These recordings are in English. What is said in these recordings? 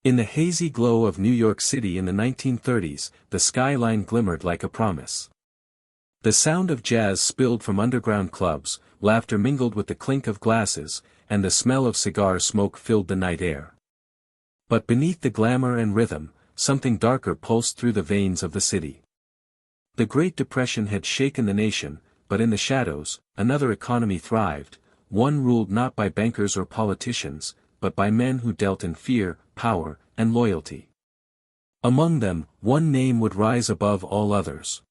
In the hazy glow of New York City in the 1930s, the skyline glimmered like a promise. The sound of jazz spilled from underground clubs, laughter mingled with the clink of glasses, and the smell of cigar smoke filled the night air. But beneath the glamour and rhythm, something darker pulsed through the veins of the city. The Great Depression had shaken the nation, but in the shadows, another economy thrived, one ruled not by bankers or politicians, but by men who dealt in fear, power, and loyalty. Among them, one name would rise above all others.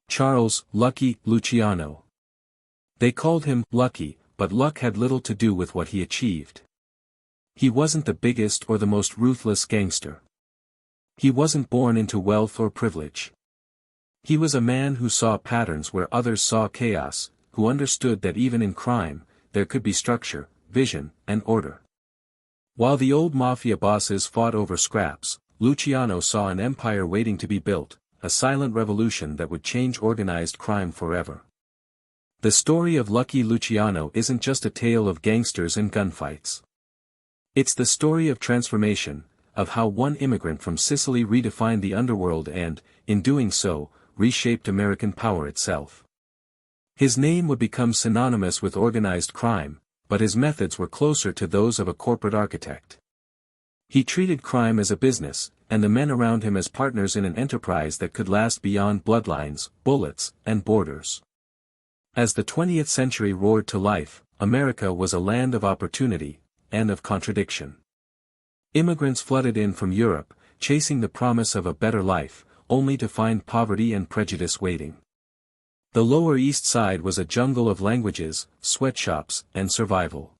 Charles "Lucky" Luciano. They called him Lucky, but luck had little to do with what he achieved. He wasn't the biggest or the most ruthless gangster. He wasn't born into wealth or privilege. He was a man who saw patterns where others saw chaos, who understood that even in crime, there could be structure, vision, and order. While the old Mafia bosses fought over scraps, Luciano saw an empire waiting to be built, a silent revolution that would change organized crime forever. The story of Lucky Luciano isn't just a tale of gangsters and gunfights. It's the story of transformation, of how one immigrant from Sicily redefined the underworld and, in doing so, reshaped American power itself. His name would become synonymous with organized crime, but his methods were closer to those of a corporate architect. He treated crime as a business, and the men around him as partners in an enterprise that could last beyond bloodlines, bullets, and borders. As the 20th century roared to life, America was a land of opportunity, and of contradiction. Immigrants flooded in from Europe, chasing the promise of a better life, only to find poverty and prejudice waiting. The Lower East Side was a jungle of languages, sweatshops, and survival.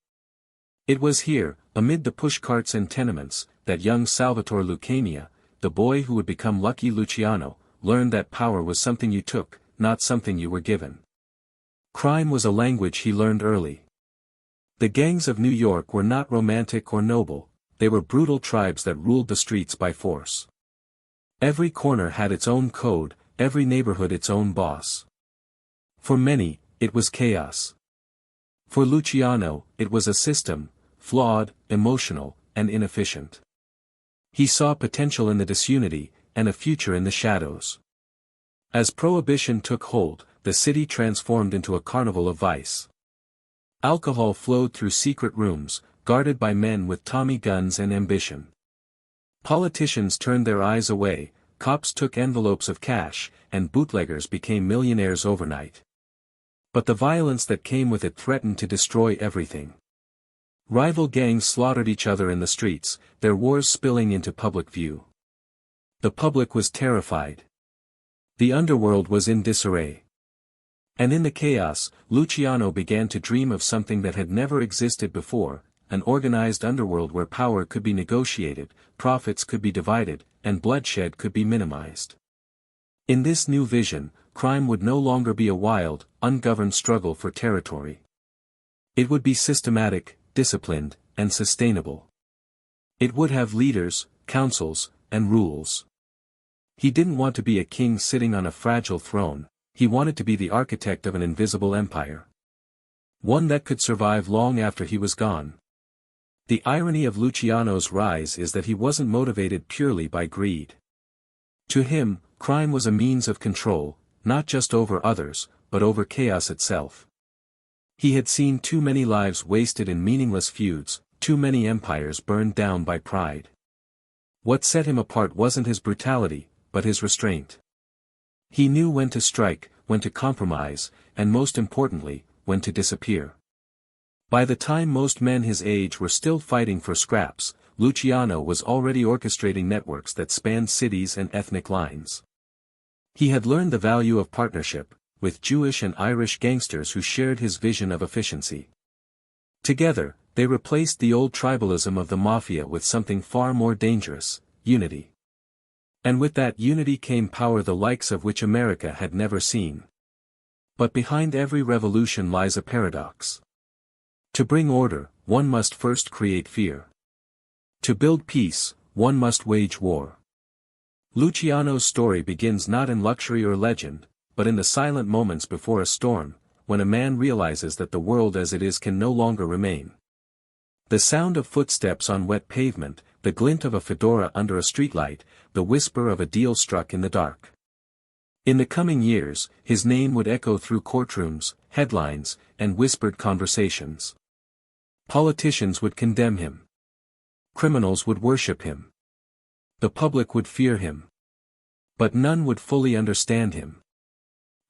It was here, amid the pushcarts and tenements, that young Salvatore Lucania, the boy who would become Lucky Luciano, learned that power was something you took, not something you were given. Crime was a language he learned early. The gangs of New York were not romantic or noble, they were brutal tribes that ruled the streets by force. Every corner had its own code, every neighborhood its own boss. For many, it was chaos. For Luciano, it was a system, flawed, emotional, and inefficient. He saw potential in the disunity, and a future in the shadows. As prohibition took hold, the city transformed into a carnival of vice. Alcohol flowed through secret rooms, guarded by men with Tommy guns and ambition. Politicians turned their eyes away, cops took envelopes of cash, and bootleggers became millionaires overnight. But the violence that came with it threatened to destroy everything. Rival gangs slaughtered each other in the streets, their wars spilling into public view. The public was terrified. The underworld was in disarray. And in the chaos, Luciano began to dream of something that had never existed before, an organized underworld where power could be negotiated, profits could be divided, and bloodshed could be minimized. In this new vision, crime would no longer be a wild, ungoverned struggle for territory. It would be systematic, disciplined, and sustainable. It would have leaders, councils, and rules. He didn't want to be a king sitting on a fragile throne, he wanted to be the architect of an invisible empire. One that could survive long after he was gone. The irony of Luciano's rise is that he wasn't motivated purely by greed. To him, crime was a means of control, not just over others, but over chaos itself. He had seen too many lives wasted in meaningless feuds, too many empires burned down by pride. What set him apart wasn't his brutality, but his restraint. He knew when to strike, when to compromise, and most importantly, when to disappear. By the time most men his age were still fighting for scraps, Luciano was already orchestrating networks that spanned cities and ethnic lines. He had learned the value of partnership, with Jewish and Irish gangsters who shared his vision of efficiency. Together, they replaced the old tribalism of the Mafia with something far more dangerous, unity. And with that unity came power the likes of which America had never seen. But behind every revolution lies a paradox. To bring order, one must first create fear. To build peace, one must wage war. Luciano's story begins not in luxury or legend, but in the silent moments before a storm, when a man realizes that the world as it is can no longer remain. The sound of footsteps on wet pavement, the glint of a fedora under a streetlight, the whisper of a deal struck in the dark. In the coming years, his name would echo through courtrooms, headlines, and whispered conversations. Politicians would condemn him. Criminals would worship him. The public would fear him. But none would fully understand him.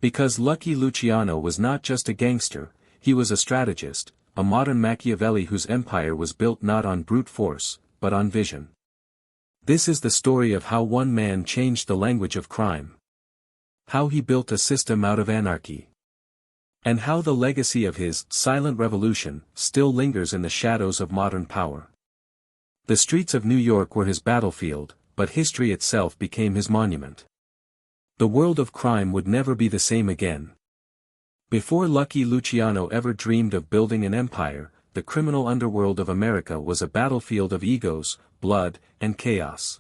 Because Lucky Luciano was not just a gangster, he was a strategist, a modern Machiavelli whose empire was built not on brute force, but on vision. This is the story of how one man changed the language of crime. How he built a system out of anarchy. And how the legacy of his silent revolution still lingers in the shadows of modern power. The streets of New York were his battlefield, but history itself became his monument. The world of crime would never be the same again. Before Lucky Luciano ever dreamed of building an empire, the criminal underworld of America was a battlefield of egos, blood, and chaos.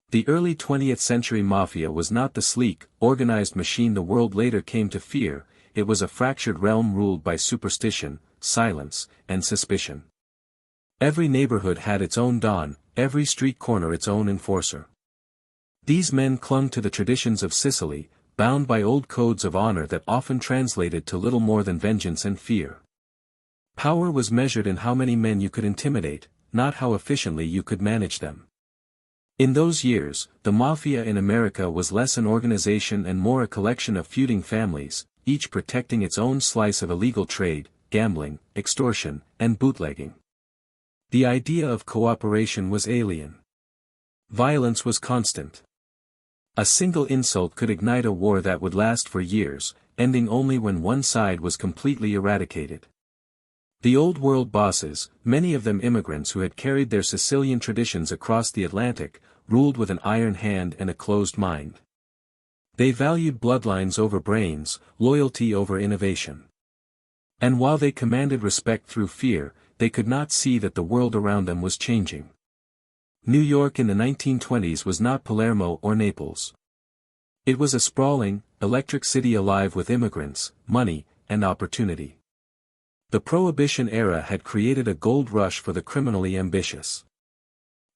The early 20th century Mafia was not the sleek, organized machine the world later came to fear, it was a fractured realm ruled by superstition, silence, and suspicion. Every neighborhood had its own don, every street corner its own enforcer. These men clung to the traditions of Sicily, bound by old codes of honor that often translated to little more than vengeance and fear. Power was measured in how many men you could intimidate, not how efficiently you could manage them. In those years, the Mafia in America was less an organization and more a collection of feuding families, each protecting its own slice of illegal trade, gambling, extortion, and bootlegging. The idea of cooperation was alien. Violence was constant. A single insult could ignite a war that would last for years, ending only when one side was completely eradicated. The old world bosses, many of them immigrants who had carried their Sicilian traditions across the Atlantic, ruled with an iron hand and a closed mind. They valued bloodlines over brains, loyalty over innovation. And while they commanded respect through fear, they could not see that the world around them was changing. New York in the 1920s was not Palermo or Naples. It was a sprawling, electric city alive with immigrants, money, and opportunity. The Prohibition era had created a gold rush for the criminally ambitious.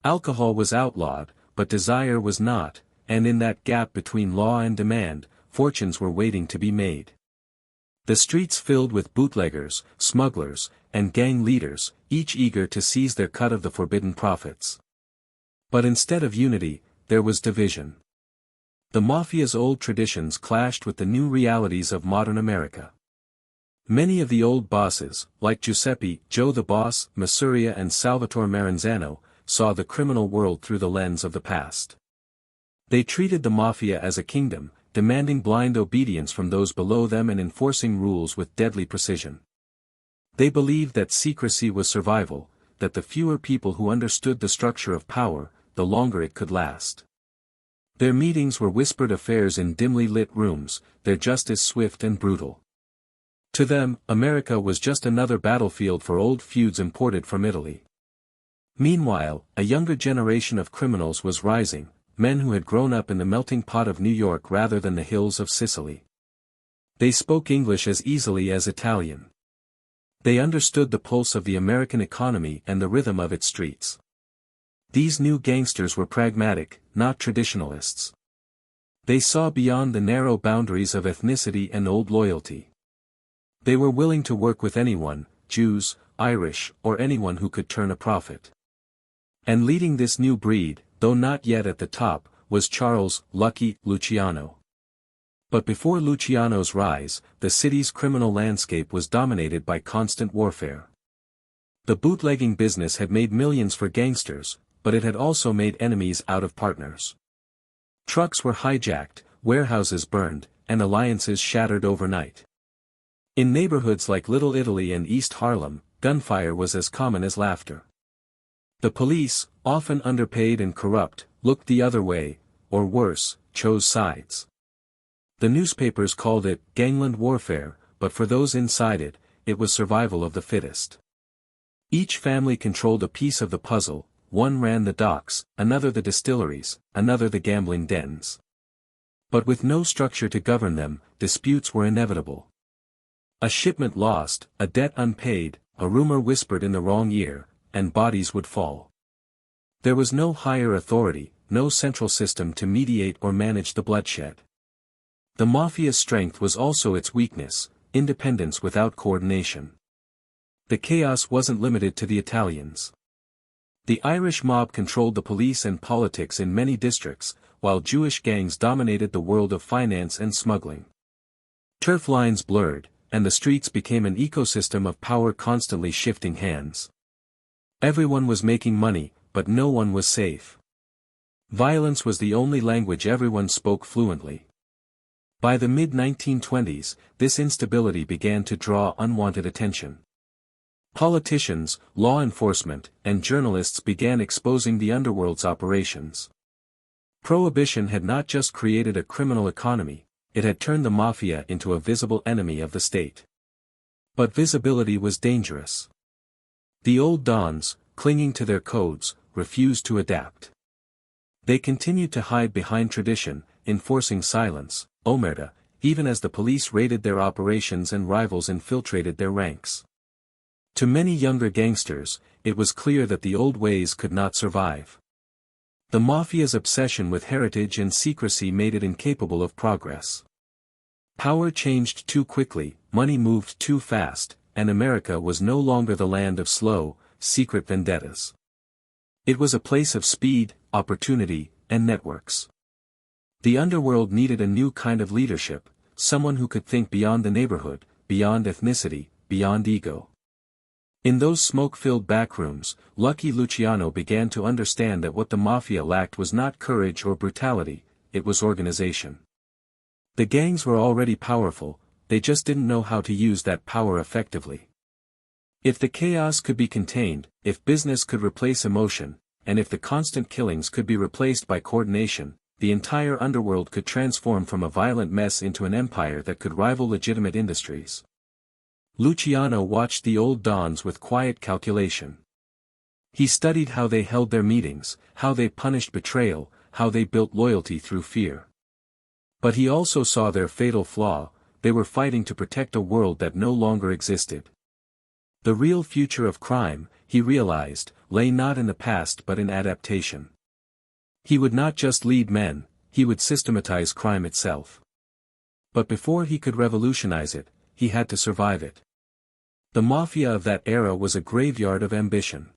Alcohol was outlawed, but desire was not, and in that gap between law and demand, fortunes were waiting to be made. The streets filled with bootleggers, smugglers, and gang leaders, each eager to seize their cut of the forbidden profits. But instead of unity, there was division. The Mafia's old traditions clashed with the new realities of modern America. Many of the old bosses, like Giuseppe, Joe the Boss, Masuria and Salvatore Maranzano, saw the criminal world through the lens of the past. They treated the Mafia as a kingdom, demanding blind obedience from those below them and enforcing rules with deadly precision. They believed that secrecy was survival, that the fewer people who understood the structure of power, the longer it could last. Their meetings were whispered affairs in dimly lit rooms, their justice swift and brutal. To them, America was just another battlefield for old feuds imported from Italy. Meanwhile, a younger generation of criminals was rising, men who had grown up in the melting pot of New York rather than the hills of Sicily. They spoke English as easily as Italian. They understood the pulse of the American economy and the rhythm of its streets. These new gangsters were pragmatic, not traditionalists. They saw beyond the narrow boundaries of ethnicity and old loyalty. They were willing to work with anyone, Jews, Irish, or anyone who could turn a profit. And leading this new breed, though not yet at the top, was Charles Lucky Luciano. But before Luciano's rise, the city's criminal landscape was dominated by constant warfare. The bootlegging business had made millions for gangsters, but it had also made enemies out of partners. Trucks were hijacked, warehouses burned, and alliances shattered overnight. In neighborhoods like Little Italy and East Harlem, gunfire was as common as laughter. The police, often underpaid and corrupt, looked the other way, or worse, chose sides. The newspapers called it gangland warfare, but for those inside it, it was survival of the fittest. Each family controlled a piece of the puzzle, one ran the docks, another the distilleries, another the gambling dens. But with no structure to govern them, disputes were inevitable. A shipment lost, a debt unpaid, a rumor whispered in the wrong ear, and bodies would fall. There was no higher authority, no central system to mediate or manage the bloodshed. The Mafia's strength was also its weakness, independence without coordination. The chaos wasn't limited to the Italians. The Irish mob controlled the police and politics in many districts, while Jewish gangs dominated the world of finance and smuggling. Turf lines blurred, and the streets became an ecosystem of power constantly shifting hands. Everyone was making money, but no one was safe. Violence was the only language everyone spoke fluently. By the mid-1920s, this instability began to draw unwanted attention. Politicians, law enforcement, and journalists began exposing the underworld's operations. Prohibition had not just created a criminal economy, it had turned the Mafia into a visible enemy of the state. But visibility was dangerous. The old dons, clinging to their codes, refused to adapt. They continued to hide behind tradition, enforcing silence, omerta, even as the police raided their operations and rivals infiltrated their ranks. To many younger gangsters, it was clear that the old ways could not survive. The Mafia's obsession with heritage and secrecy made it incapable of progress. Power changed too quickly, money moved too fast, and America was no longer the land of slow, secret vendettas. It was a place of speed, opportunity, and networks. The underworld needed a new kind of leadership, someone who could think beyond the neighborhood, beyond ethnicity, beyond ego. In those smoke-filled backrooms, Lucky Luciano began to understand that what the Mafia lacked was not courage or brutality, it was organization. The gangs were already powerful, they just didn't know how to use that power effectively. If the chaos could be contained, if business could replace emotion, and if the constant killings could be replaced by coordination, the entire underworld could transform from a violent mess into an empire that could rival legitimate industries. Luciano watched the old dons with quiet calculation. He studied how they held their meetings, how they punished betrayal, how they built loyalty through fear. But he also saw their fatal flaw: they were fighting to protect a world that no longer existed. The real future of crime, he realized, lay not in the past but in adaptation. He would not just lead men, he would systematize crime itself. But before he could revolutionize it, he had to survive it. The Mafia of that era was a graveyard of ambition.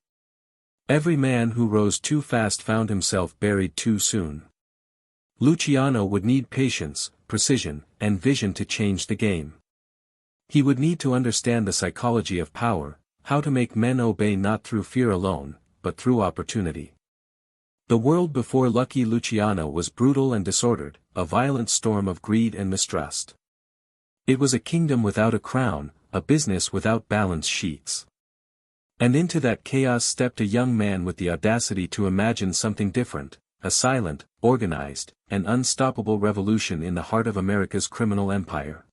Every man who rose too fast found himself buried too soon. Luciano would need patience, precision, and vision to change the game. He would need to understand the psychology of power, how to make men obey not through fear alone, but through opportunity. The world before Lucky Luciano was brutal and disordered, a violent storm of greed and mistrust. It was a kingdom without a crown, a business without balance sheets. And into that chaos stepped a young man with the audacity to imagine something different, a silent, organized, and unstoppable revolution in the heart of America's criminal empire.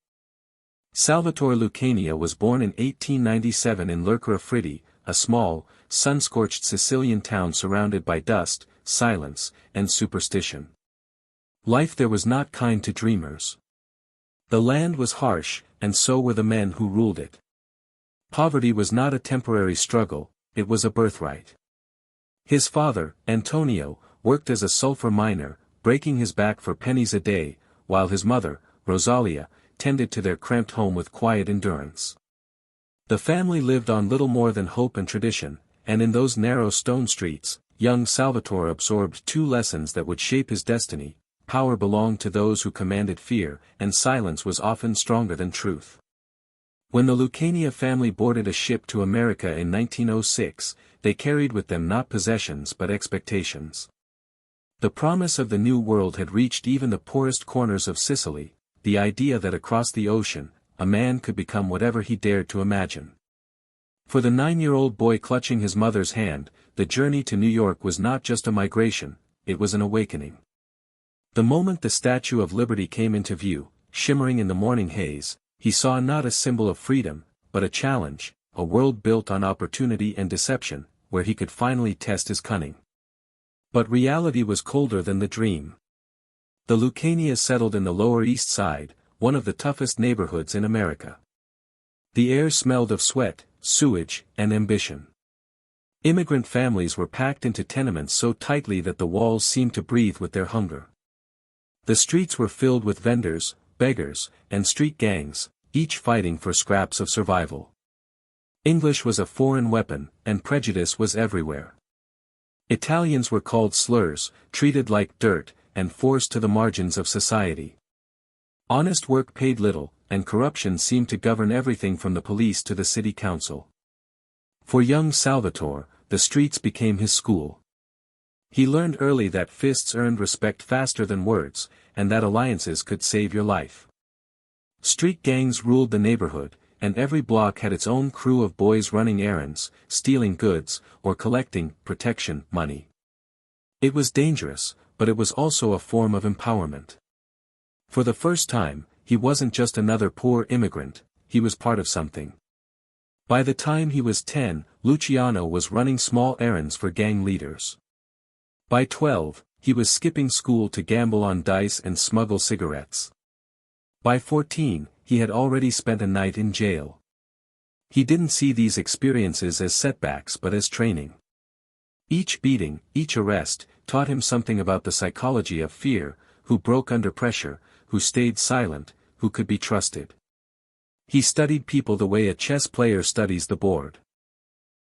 Salvatore Lucania was born in 1897 in Lercara Fritti, a small, sun-scorched Sicilian town surrounded by dust, silence, and superstition. Life there was not kind to dreamers. The land was harsh, and so were the men who ruled it. Poverty was not a temporary struggle, it was a birthright. His father, Antonio, worked as a sulfur miner, breaking his back for pennies a day, while his mother, Rosalia, tended to their cramped home with quiet endurance. The family lived on little more than hope and tradition, and in those narrow stone streets, young Salvatore absorbed two lessons that would shape his destiny: power belonged to those who commanded fear, and silence was often stronger than truth. When the Lucania family boarded a ship to America in 1906, they carried with them not possessions but expectations. The promise of the New World had reached even the poorest corners of Sicily, the idea that across the ocean, a man could become whatever he dared to imagine. For the 9-year-old boy clutching his mother's hand, the journey to New York was not just a migration, it was an awakening. The moment the Statue of Liberty came into view, shimmering in the morning haze, he saw not a symbol of freedom, but a challenge, a world built on opportunity and deception, where he could finally test his cunning. But reality was colder than the dream. The Lucanias settled in the Lower East Side, one of the toughest neighborhoods in America. The air smelled of sweat, sewage, and ambition. Immigrant families were packed into tenements so tightly that the walls seemed to breathe with their hunger. The streets were filled with vendors, beggars, and street gangs, each fighting for scraps of survival. English was a foreign weapon, and prejudice was everywhere. Italians were called slurs, treated like dirt, and forced to the margins of society. Honest work paid little, and corruption seemed to govern everything from the police to the city council. For young Salvatore, the streets became his school. He learned early that fists earned respect faster than words, and that alliances could save your life. Street gangs ruled the neighborhood, and every block had its own crew of boys running errands, stealing goods, or collecting protection money. It was dangerous, but it was also a form of empowerment. For the first time, he wasn't just another poor immigrant, he was part of something. By the time he was 10, Luciano was running small errands for gang leaders. By 12, he was skipping school to gamble on dice and smuggle cigarettes. By 14, he had already spent a night in jail. He didn't see these experiences as setbacks but as training. Each beating, each arrest, taught him something about the psychology of fear, who broke under pressure, who stayed silent, who could be trusted. He studied people the way a chess player studies the board.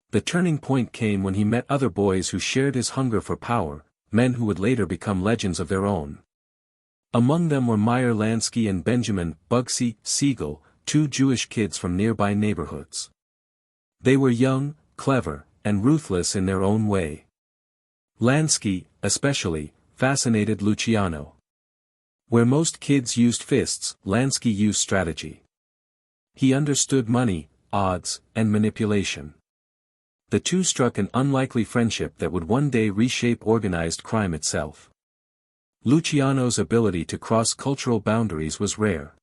The turning point came when he met other boys who shared his hunger for power, men who would later become legends of their own. Among them were Meyer Lansky and Benjamin Bugsy Siegel, two Jewish kids from nearby neighborhoods. They were young, clever, and ruthless in their own way. Lansky, especially, fascinated Luciano. Where most kids used fists, Lansky used strategy. He understood money, odds, and manipulation. The two struck an unlikely friendship that would one day reshape organized crime itself. Luciano's ability to cross cultural boundaries was rare.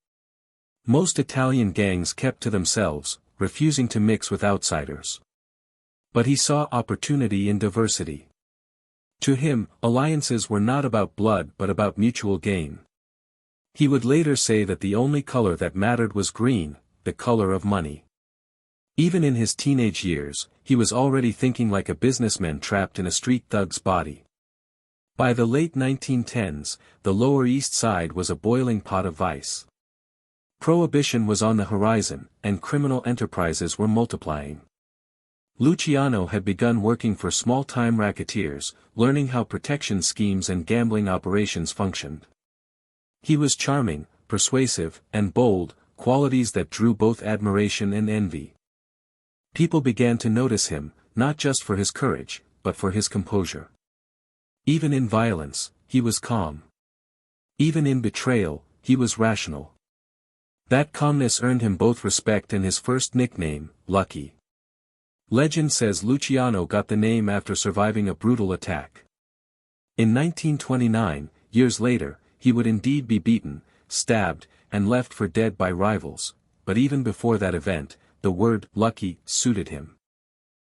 Most Italian gangs kept to themselves, refusing to mix with outsiders. But he saw opportunity in diversity. To him, alliances were not about blood but about mutual gain. He would later say that the only color that mattered was green, the color of money. Even in his teenage years, he was already thinking like a businessman trapped in a street thug's body. By the late 1910s, the Lower East Side was a boiling pot of vice. Prohibition was on the horizon, and criminal enterprises were multiplying. Luciano had begun working for small-time racketeers, learning how protection schemes and gambling operations functioned. He was charming, persuasive, and bold, qualities that drew both admiration and envy. People began to notice him, not just for his courage, but for his composure. Even in violence, he was calm. Even in betrayal, he was rational. That calmness earned him both respect and his first nickname, Lucky. Legend says Luciano got the name after surviving a brutal attack. In 1929, years later, he would indeed be beaten, stabbed, and left for dead by rivals, but even before that event, the word lucky suited him.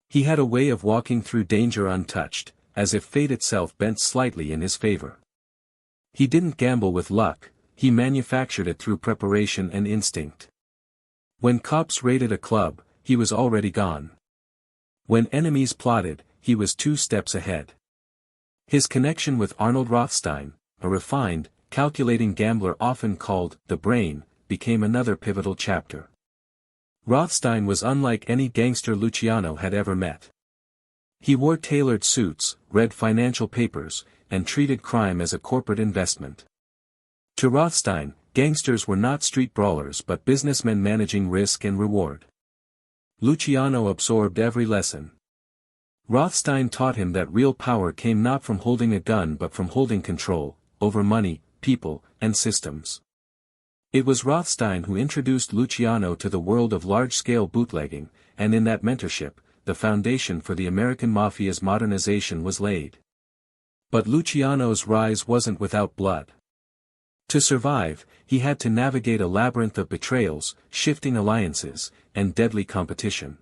He had a way of walking through danger untouched, as if fate itself bent slightly in his favor. He didn't gamble with luck, he manufactured it through preparation and instinct. When cops raided a club, he was already gone. When enemies plotted, he was 2 steps ahead. His connection with Arnold Rothstein, a refined, calculating gambler often called the brain, became another pivotal chapter. Rothstein was unlike any gangster Luciano had ever met. He wore tailored suits, read financial papers, and treated crime as a corporate investment. To Rothstein, gangsters were not street brawlers but businessmen managing risk and reward. Luciano absorbed every lesson. Rothstein taught him that real power came not from holding a gun but from holding control, over money, people, and systems. It was Rothstein who introduced Luciano to the world of large-scale bootlegging, and in that mentorship, the foundation for the American Mafia's modernization was laid. But Luciano's rise wasn't without blood. To survive, he had to navigate a labyrinth of betrayals, shifting alliances, and deadly competition.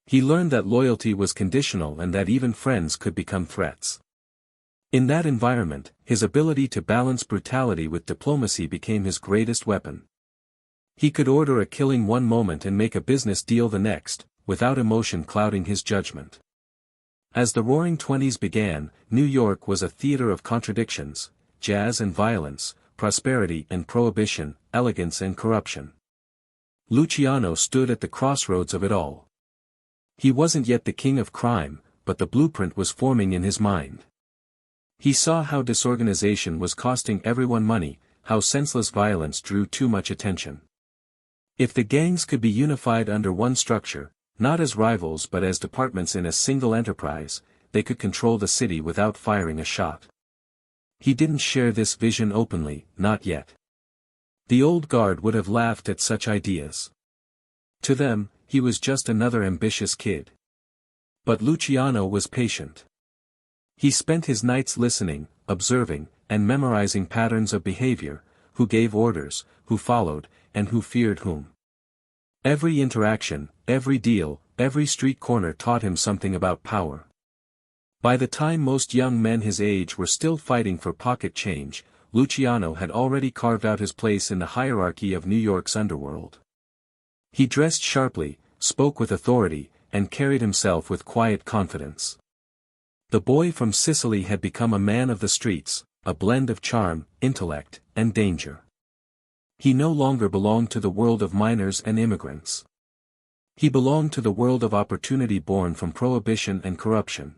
He learned that loyalty was conditional and that even friends could become threats. In that environment, his ability to balance brutality with diplomacy became his greatest weapon. He could order a killing one moment and make a business deal the next, without emotion clouding his judgment. As the Roaring Twenties began, New York was a theater of contradictions, jazz and violence, prosperity and prohibition, elegance and corruption. Luciano stood at the crossroads of it all. He wasn't yet the king of crime, but the blueprint was forming in his mind. He saw how disorganization was costing everyone money, how senseless violence drew too much attention. If the gangs could be unified under one structure, not as rivals but as departments in a single enterprise, they could control the city without firing a shot. He didn't share this vision openly, not yet. The old guard would have laughed at such ideas. To them, he was just another ambitious kid. But Luciano was patient. He spent his nights listening, observing, and memorizing patterns of behavior, who gave orders, who followed, and who feared whom. Every interaction, every deal, every street corner taught him something about power. By the time most young men his age were still fighting for pocket change, Luciano had already carved out his place in the hierarchy of New York's underworld. He dressed sharply, spoke with authority, and carried himself with quiet confidence. The boy from Sicily had become a man of the streets, a blend of charm, intellect, and danger. He no longer belonged to the world of miners and immigrants. He belonged to the world of opportunity born from prohibition and corruption.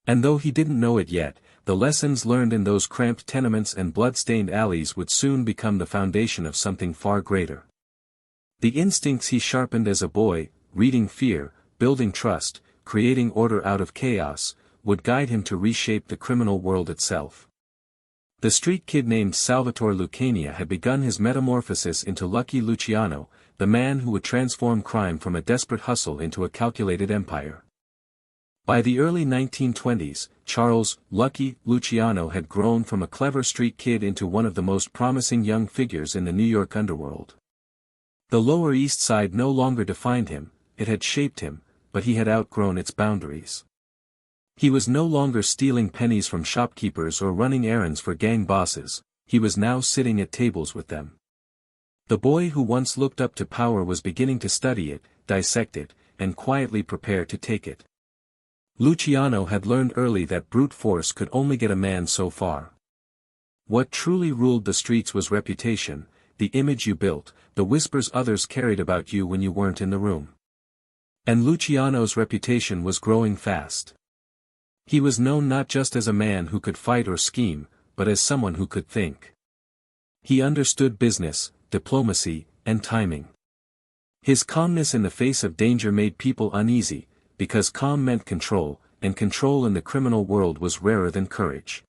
And though he didn't know it yet, the lessons learned in those cramped tenements and blood-stained alleys would soon become the foundation of something far greater. The instincts he sharpened as a boy, reading fear, building trust, creating order out of chaos, would guide him to reshape the criminal world itself. The street kid named Salvatore Lucania had begun his metamorphosis into Lucky Luciano, the man who would transform crime from a desperate hustle into a calculated empire. By the early 1920s, Charles Lucky Luciano had grown from a clever street kid into one of the most promising young figures in the New York underworld. The Lower East Side no longer defined him, it had shaped him, but he had outgrown its boundaries. He was no longer stealing pennies from shopkeepers or running errands for gang bosses, he was now sitting at tables with them. The boy who once looked up to power was beginning to study it, dissect it, and quietly prepare to take it. Luciano had learned early that brute force could only get a man so far. What truly ruled the streets was reputation, the image you built, the whispers others carried about you when you weren't in the room. And Luciano's reputation was growing fast. He was known not just as a man who could fight or scheme, but as someone who could think. He understood business, diplomacy, and timing. His calmness in the face of danger made people uneasy, because calm meant control, and control in the criminal world was rarer than courage.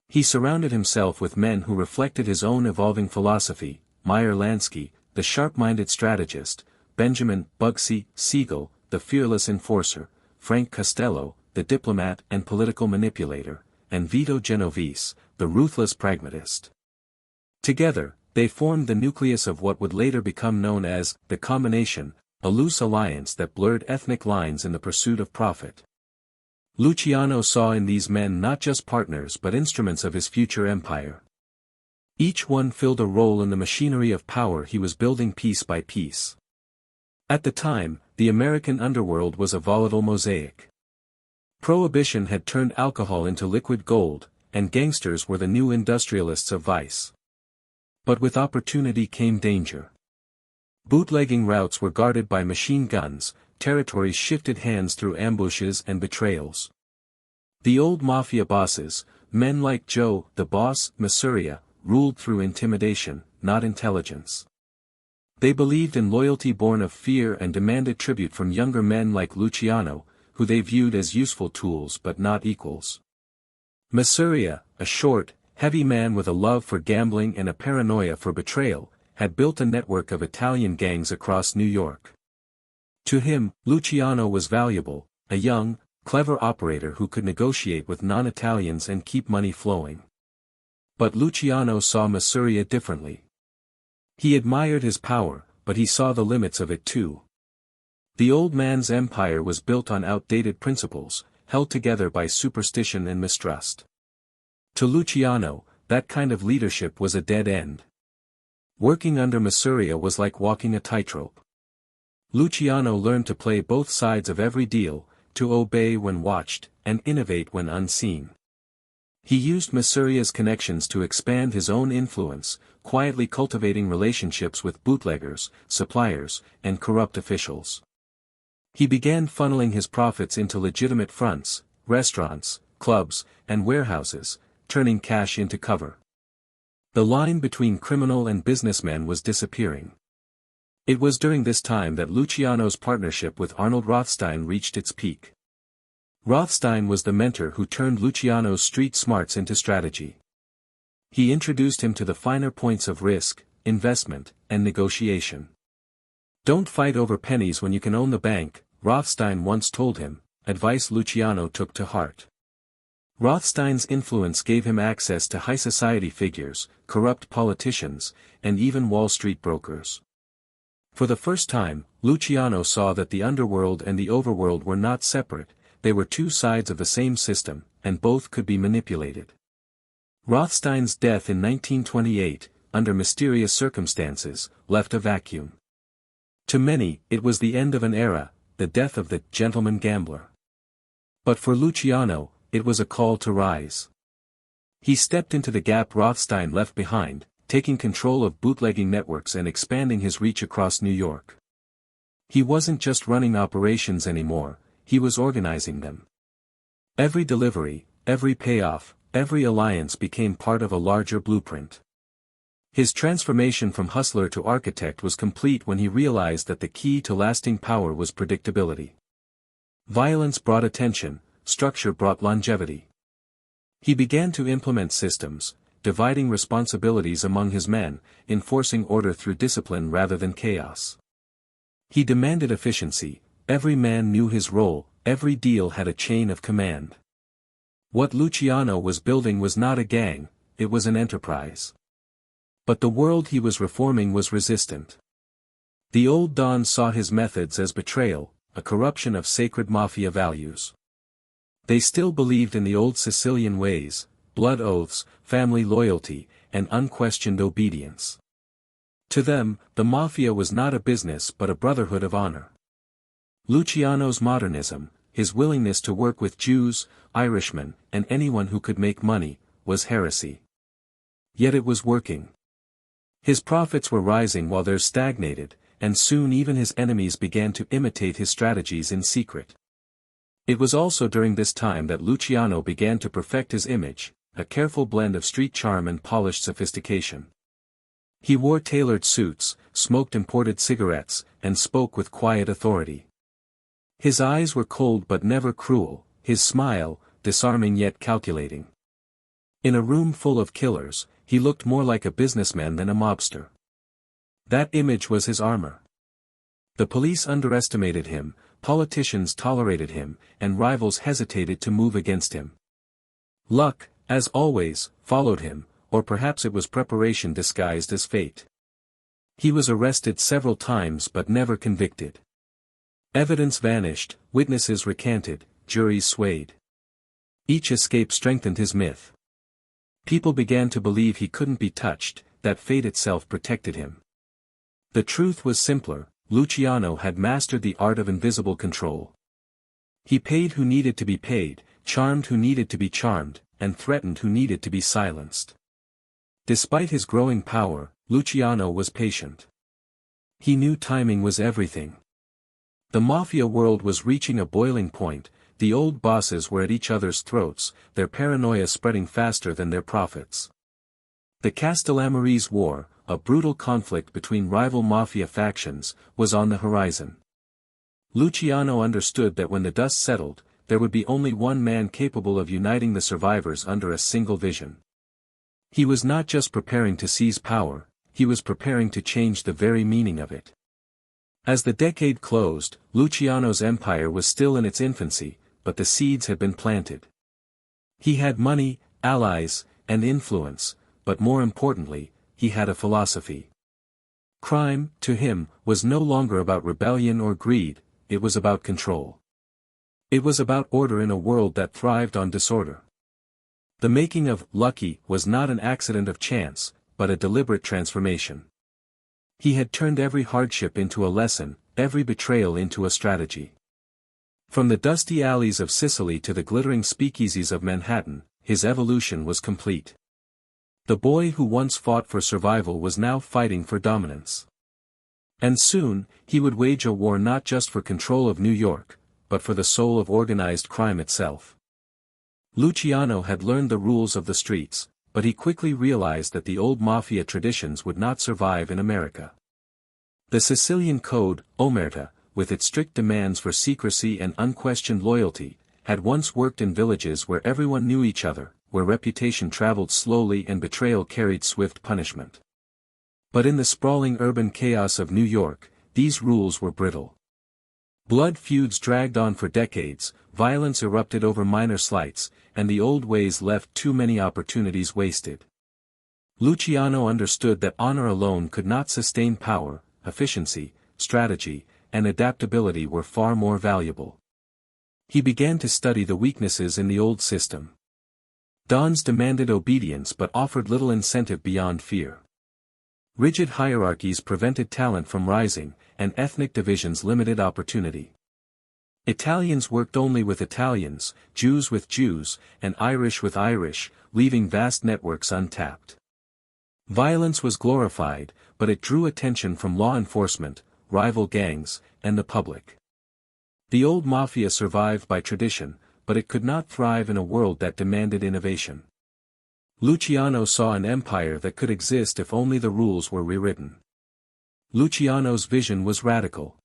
He surrounded himself with men who reflected his own evolving philosophy: Meyer Lansky, the sharp-minded strategist; Benjamin Bugsy Siegel, the fearless enforcer; Frank Costello, the diplomat and political manipulator; and Vito Genovese, the ruthless pragmatist. Together, they formed the nucleus of what would later become known as the Combination, a loose alliance that blurred ethnic lines in the pursuit of profit. Luciano saw in these men not just partners but instruments of his future empire. Each one filled a role in the machinery of power he was building piece by piece. At the time, the American underworld was a volatile mosaic. Prohibition had turned alcohol into liquid gold, and gangsters were the new industrialists of vice. But with opportunity came danger. Bootlegging routes were guarded by machine guns, territories shifted hands through ambushes and betrayals. The old Mafia bosses, men like Joe, the boss, Masuria, ruled through intimidation, not intelligence. They believed in loyalty born of fear and demanded tribute from younger men like Luciano, who they viewed as useful tools but not equals. Masuria, a short, heavy man with a love for gambling and a paranoia for betrayal, had built a network of Italian gangs across New York. To him, Luciano was valuable, a young, clever operator who could negotiate with non-Italians and keep money flowing. But Luciano saw Masuria differently. He admired his power, but he saw the limits of it too. The old man's empire was built on outdated principles, held together by superstition and mistrust. To Luciano, that kind of leadership was a dead end. Working under Masuria was like walking a tightrope. Luciano learned to play both sides of every deal, to obey when watched, and innovate when unseen. He used Masuria's connections to expand his own influence, quietly cultivating relationships with bootleggers, suppliers, and corrupt officials. He began funneling his profits into legitimate fronts, restaurants, clubs, and warehouses, turning cash into cover. The line between criminal and businessman was disappearing. It was during this time that Luciano's partnership with Arnold Rothstein reached its peak. Rothstein was the mentor who turned Luciano's street smarts into strategy. He introduced him to the finer points of risk, investment, and negotiation. "Don't fight over pennies when you can own the bank," Rothstein once told him, advice Luciano took to heart. Rothstein's influence gave him access to high society figures, corrupt politicians, and even Wall Street brokers. For the first time, Luciano saw that the underworld and the overworld were not separate, they were two sides of the same system, and both could be manipulated. Rothstein's death in 1928, under mysterious circumstances, left a vacuum. To many, it was the end of an era, the death of the gentleman gambler. But for Luciano, it was a call to rise. He stepped into the gap Rothstein left behind, taking control of bootlegging networks and expanding his reach across New York. He wasn't just running operations anymore, he was organizing them. Every delivery, every payoff, every alliance became part of a larger blueprint. His transformation from hustler to architect was complete when he realized that the key to lasting power was predictability. Violence brought attention, structure brought longevity. He began to implement systems, dividing responsibilities among his men, enforcing order through discipline rather than chaos. He demanded efficiency, every man knew his role, every deal had a chain of command. What Luciano was building was not a gang, it was an enterprise. But the world he was reforming was resistant. The old dons saw his methods as betrayal, a corruption of sacred mafia values. They still believed in the old Sicilian ways, blood oaths, family loyalty, and unquestioned obedience. To them, the mafia was not a business but a brotherhood of honor. Luciano's modernism, his willingness to work with Jews, Irishmen, and anyone who could make money, was heresy. Yet it was working. His profits were rising while theirs stagnated, and soon even his enemies began to imitate his strategies in secret. It was also during this time that Luciano began to perfect his image, a careful blend of street charm and polished sophistication. He wore tailored suits, smoked imported cigarettes, and spoke with quiet authority. His eyes were cold but never cruel, his smile, disarming yet calculating. In a room full of killers, he looked more like a businessman than a mobster. That image was his armor. The police underestimated him, politicians tolerated him, and rivals hesitated to move against him. Luck, as always, followed him, or perhaps it was preparation disguised as fate. He was arrested several times but never convicted. Evidence vanished, witnesses recanted, juries swayed. Each escape strengthened his myth. People began to believe he couldn't be touched, that fate itself protected him. The truth was simpler, Luciano had mastered the art of invisible control. He paid who needed to be paid, charmed who needed to be charmed, and threatened who needed to be silenced. Despite his growing power, Luciano was patient. He knew timing was everything. The mafia world was reaching a boiling point, the old bosses were at each other's throats, their paranoia spreading faster than their profits. The Castellamarese War, a brutal conflict between rival mafia factions, was on the horizon. Luciano understood that when the dust settled, there would be only one man capable of uniting the survivors under a single vision. He was not just preparing to seize power, he was preparing to change the very meaning of it. As the decade closed, Luciano's empire was still in its infancy, but the seeds had been planted. He had money, allies, and influence, but more importantly, he had a philosophy. Crime, to him, was no longer about rebellion or greed, it was about control. It was about order in a world that thrived on disorder. The making of Lucky was not an accident of chance, but a deliberate transformation. He had turned every hardship into a lesson, every betrayal into a strategy. From the dusty alleys of Sicily to the glittering speakeasies of Manhattan, his evolution was complete. The boy who once fought for survival was now fighting for dominance. And soon, he would wage a war not just for control of New York, but for the soul of organized crime itself. Luciano had learned the rules of the streets, but he quickly realized that the old mafia traditions would not survive in America. The Sicilian code, omerta, with its strict demands for secrecy and unquestioned loyalty, had once worked in villages where everyone knew each other, where reputation traveled slowly and betrayal carried swift punishment. But in the sprawling urban chaos of New York, these rules were brittle. Blood feuds dragged on for decades, violence erupted over minor slights, and the old ways left too many opportunities wasted. Luciano understood that honor alone could not sustain power. Efficiency, strategy, and adaptability were far more valuable. He began to study the weaknesses in the old system. Dons demanded obedience but offered little incentive beyond fear. Rigid hierarchies prevented talent from rising, and ethnic divisions limited opportunity. Italians worked only with Italians, Jews with Jews, and Irish with Irish, leaving vast networks untapped. Violence was glorified, but it drew attention from law enforcement, rival gangs, and the public. The old mafia survived by tradition, but it could not thrive in a world that demanded innovation. Luciano saw an empire that could exist if only the rules were rewritten. Luciano's vision was radical.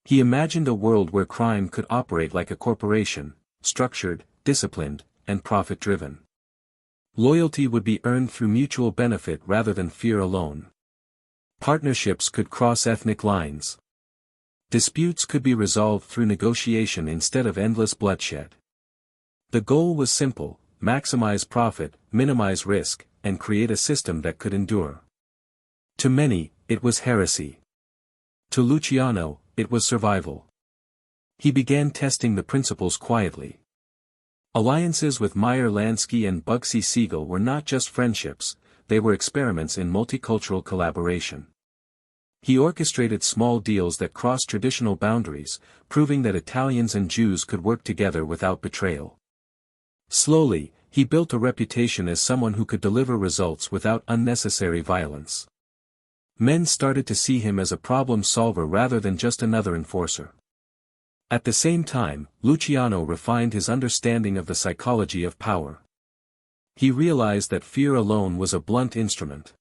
He imagined a world where crime could operate like a corporation, structured, disciplined, and profit-driven. Loyalty would be earned through mutual benefit rather than fear alone. Partnerships could cross ethnic lines. Disputes could be resolved through negotiation instead of endless bloodshed. The goal was simple: maximize profit, minimize risk, and create a system that could endure. To many, it was heresy. To Luciano, it was survival. He began testing the principles quietly. Alliances with Meyer Lansky and Bugsy Siegel were not just friendships, they were experiments in multicultural collaboration. He orchestrated small deals that crossed traditional boundaries, proving that Italians and Jews could work together without betrayal. Slowly, he built a reputation as someone who could deliver results without unnecessary violence. Men started to see him as a problem solver rather than just another enforcer. At the same time, Luciano refined his understanding of the psychology of power. He realized that fear alone was a blunt instrument.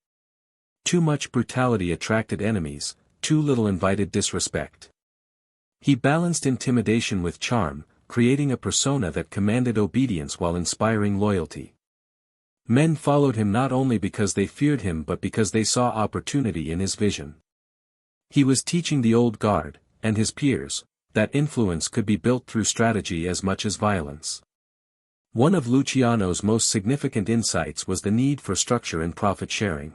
Too much brutality attracted enemies, too little invited disrespect. He balanced intimidation with charm, creating a persona that commanded obedience while inspiring loyalty. Men followed him not only because they feared him but because they saw opportunity in his vision. He was teaching the old guard, and his peers, that influence could be built through strategy as much as violence. One of Luciano's most significant insights was the need for structure and profit sharing.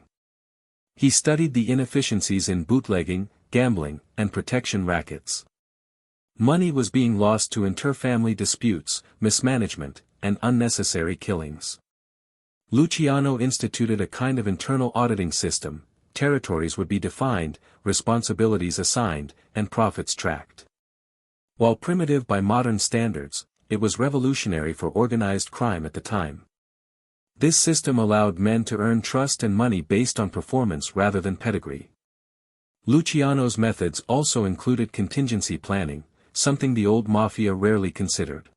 He studied the inefficiencies in bootlegging, gambling, and protection rackets. Money was being lost to inter-family disputes, mismanagement, and unnecessary killings. Luciano instituted a kind of internal auditing system: territories would be defined, responsibilities assigned, and profits tracked. While primitive by modern standards, it was revolutionary for organized crime at the time. This system allowed men to earn trust and money based on performance rather than pedigree. Luciano's methods also included contingency planning, something the old mafia rarely considered.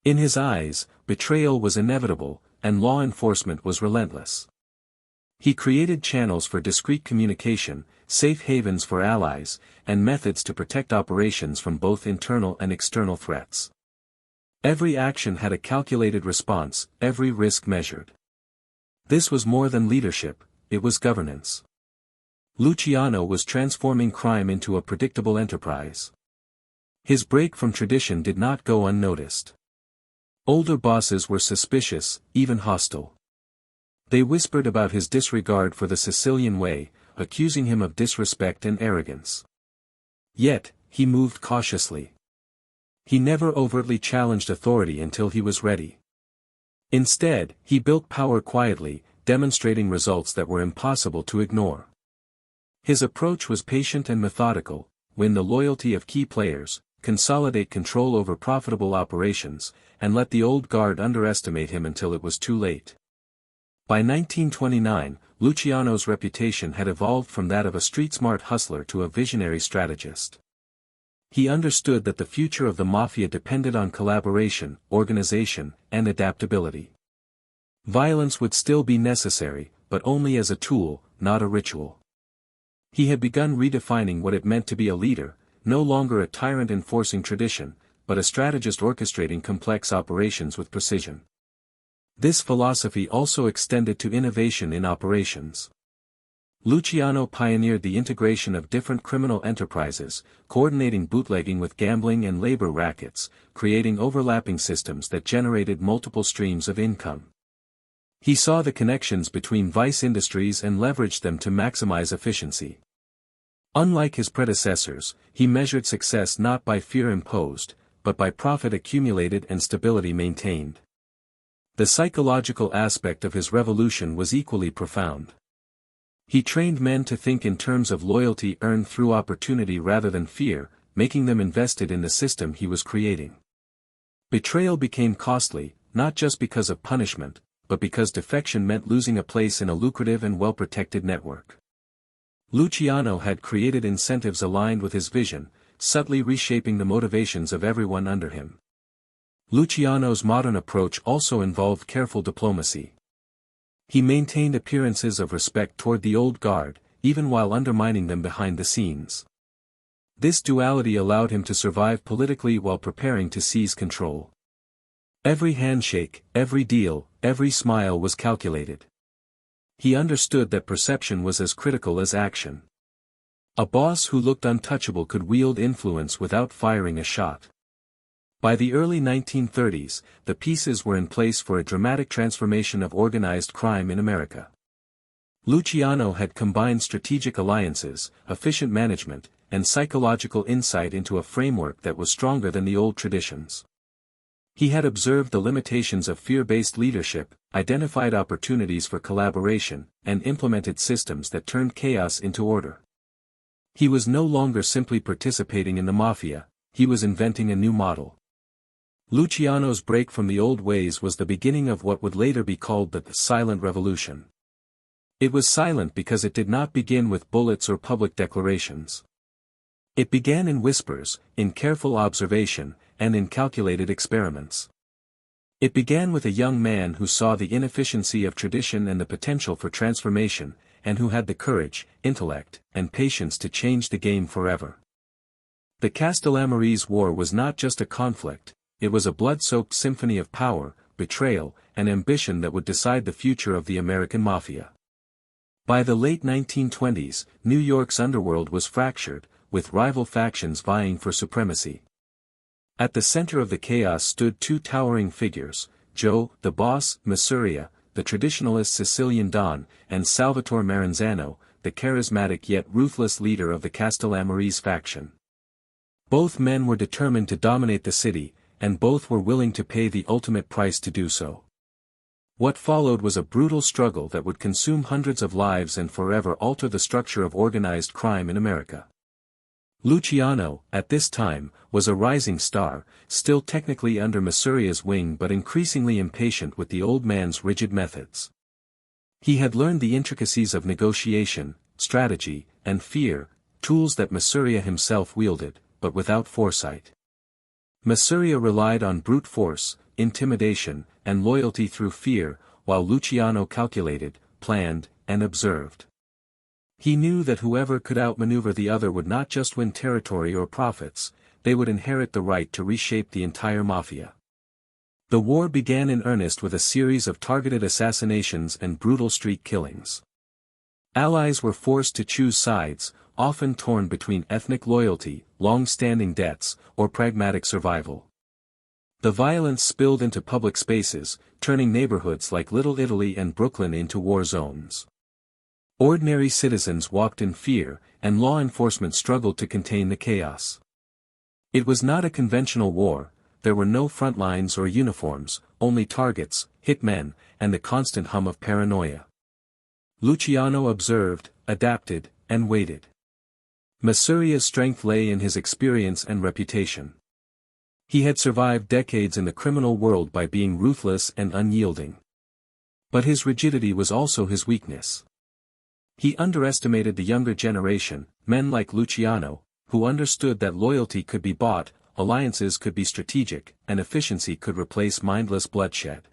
In his eyes, betrayal was inevitable, and law enforcement was relentless. He created channels for discreet communication, safe havens for allies, and methods to protect operations from both internal and external threats. Every action had a calculated response, every risk measured. This was more than leadership, it was governance. Luciano was transforming crime into a predictable enterprise. His break from tradition did not go unnoticed. Older bosses were suspicious, even hostile. They whispered about his disregard for the Sicilian way, accusing him of disrespect and arrogance. Yet, he moved cautiously. He never overtly challenged authority until he was ready. Instead, he built power quietly, demonstrating results that were impossible to ignore. His approach was patient and methodical: win the loyalty of key players, consolidate control over profitable operations, and let the old guard underestimate him until it was too late. By 1929, Luciano's reputation had evolved from that of a street-smart hustler to a visionary strategist. He understood that the future of the Mafia depended on collaboration, organization, and adaptability. Violence would still be necessary, but only as a tool, not a ritual. He had begun redefining what it meant to be a leader, no longer a tyrant enforcing tradition, but a strategist orchestrating complex operations with precision. This philosophy also extended to innovation in operations. Luciano pioneered the integration of different criminal enterprises, coordinating bootlegging with gambling and labor rackets, creating overlapping systems that generated multiple streams of income. He saw the connections between vice industries and leveraged them to maximize efficiency. Unlike his predecessors, he measured success not by fear imposed, but by profit accumulated and stability maintained. The psychological aspect of his revolution was equally profound. He trained men to think in terms of loyalty earned through opportunity rather than fear, making them invested in the system he was creating. Betrayal became costly, not just because of punishment, but because defection meant losing a place in a lucrative and well-protected network. Luciano had created incentives aligned with his vision, subtly reshaping the motivations of everyone under him. Luciano's modern approach also involved careful diplomacy. He maintained appearances of respect toward the old guard, even while undermining them behind the scenes. This duality allowed him to survive politically while preparing to seize control. Every handshake, every deal, every smile was calculated. He understood that perception was as critical as action. A boss who looked untouchable could wield influence without firing a shot. By the early 1930s, the pieces were in place for a dramatic transformation of organized crime in America. Luciano had combined strategic alliances, efficient management, and psychological insight into a framework that was stronger than the old traditions. He had observed the limitations of fear-based leadership, identified opportunities for collaboration, and implemented systems that turned chaos into order. He was no longer simply participating in the Mafia, he was inventing a new model. Luciano's break from the old ways was the beginning of what would later be called the Silent Revolution. It was silent because it did not begin with bullets or public declarations. It began in whispers, in careful observation, and in calculated experiments. It began with a young man who saw the inefficiency of tradition and the potential for transformation, and who had the courage, intellect, and patience to change the game forever. The Castellamarese War was not just a conflict, it was a blood-soaked symphony of power, betrayal, and ambition that would decide the future of the American Mafia. By the late 1920s, New York's underworld was fractured, with rival factions vying for supremacy. At the center of the chaos stood two towering figures, Joe, the boss, Masuria, the traditionalist Sicilian Don, and Salvatore Maranzano, the charismatic yet ruthless leader of the Castellamarese faction. Both men were determined to dominate the city, and both were willing to pay the ultimate price to do so. What followed was a brutal struggle that would consume hundreds of lives and forever alter the structure of organized crime in America. Luciano, at this time, was a rising star, still technically under Masuria's wing but increasingly impatient with the old man's rigid methods. He had learned the intricacies of negotiation, strategy, and fear, tools that Masuria himself wielded, but without foresight. Masuria relied on brute force, intimidation, and loyalty through fear, while Luciano calculated, planned, and observed. He knew that whoever could outmaneuver the other would not just win territory or profits, they would inherit the right to reshape the entire Mafia. The war began in earnest with a series of targeted assassinations and brutal street killings. Allies were forced to choose sides, often torn between ethnic loyalty, long-standing debts, or pragmatic survival. The violence spilled into public spaces, turning neighborhoods like Little Italy and Brooklyn into war zones. Ordinary citizens walked in fear, and law enforcement struggled to contain the chaos. It was not a conventional war, there were no front lines or uniforms, only targets, hitmen, and the constant hum of paranoia. Luciano observed, adapted, and waited. Masuria's strength lay in his experience and reputation. He had survived decades in the criminal world by being ruthless and unyielding. But his rigidity was also his weakness. He underestimated the younger generation, men like Luciano, who understood that loyalty could be bought, alliances could be strategic, and efficiency could replace mindless bloodshed.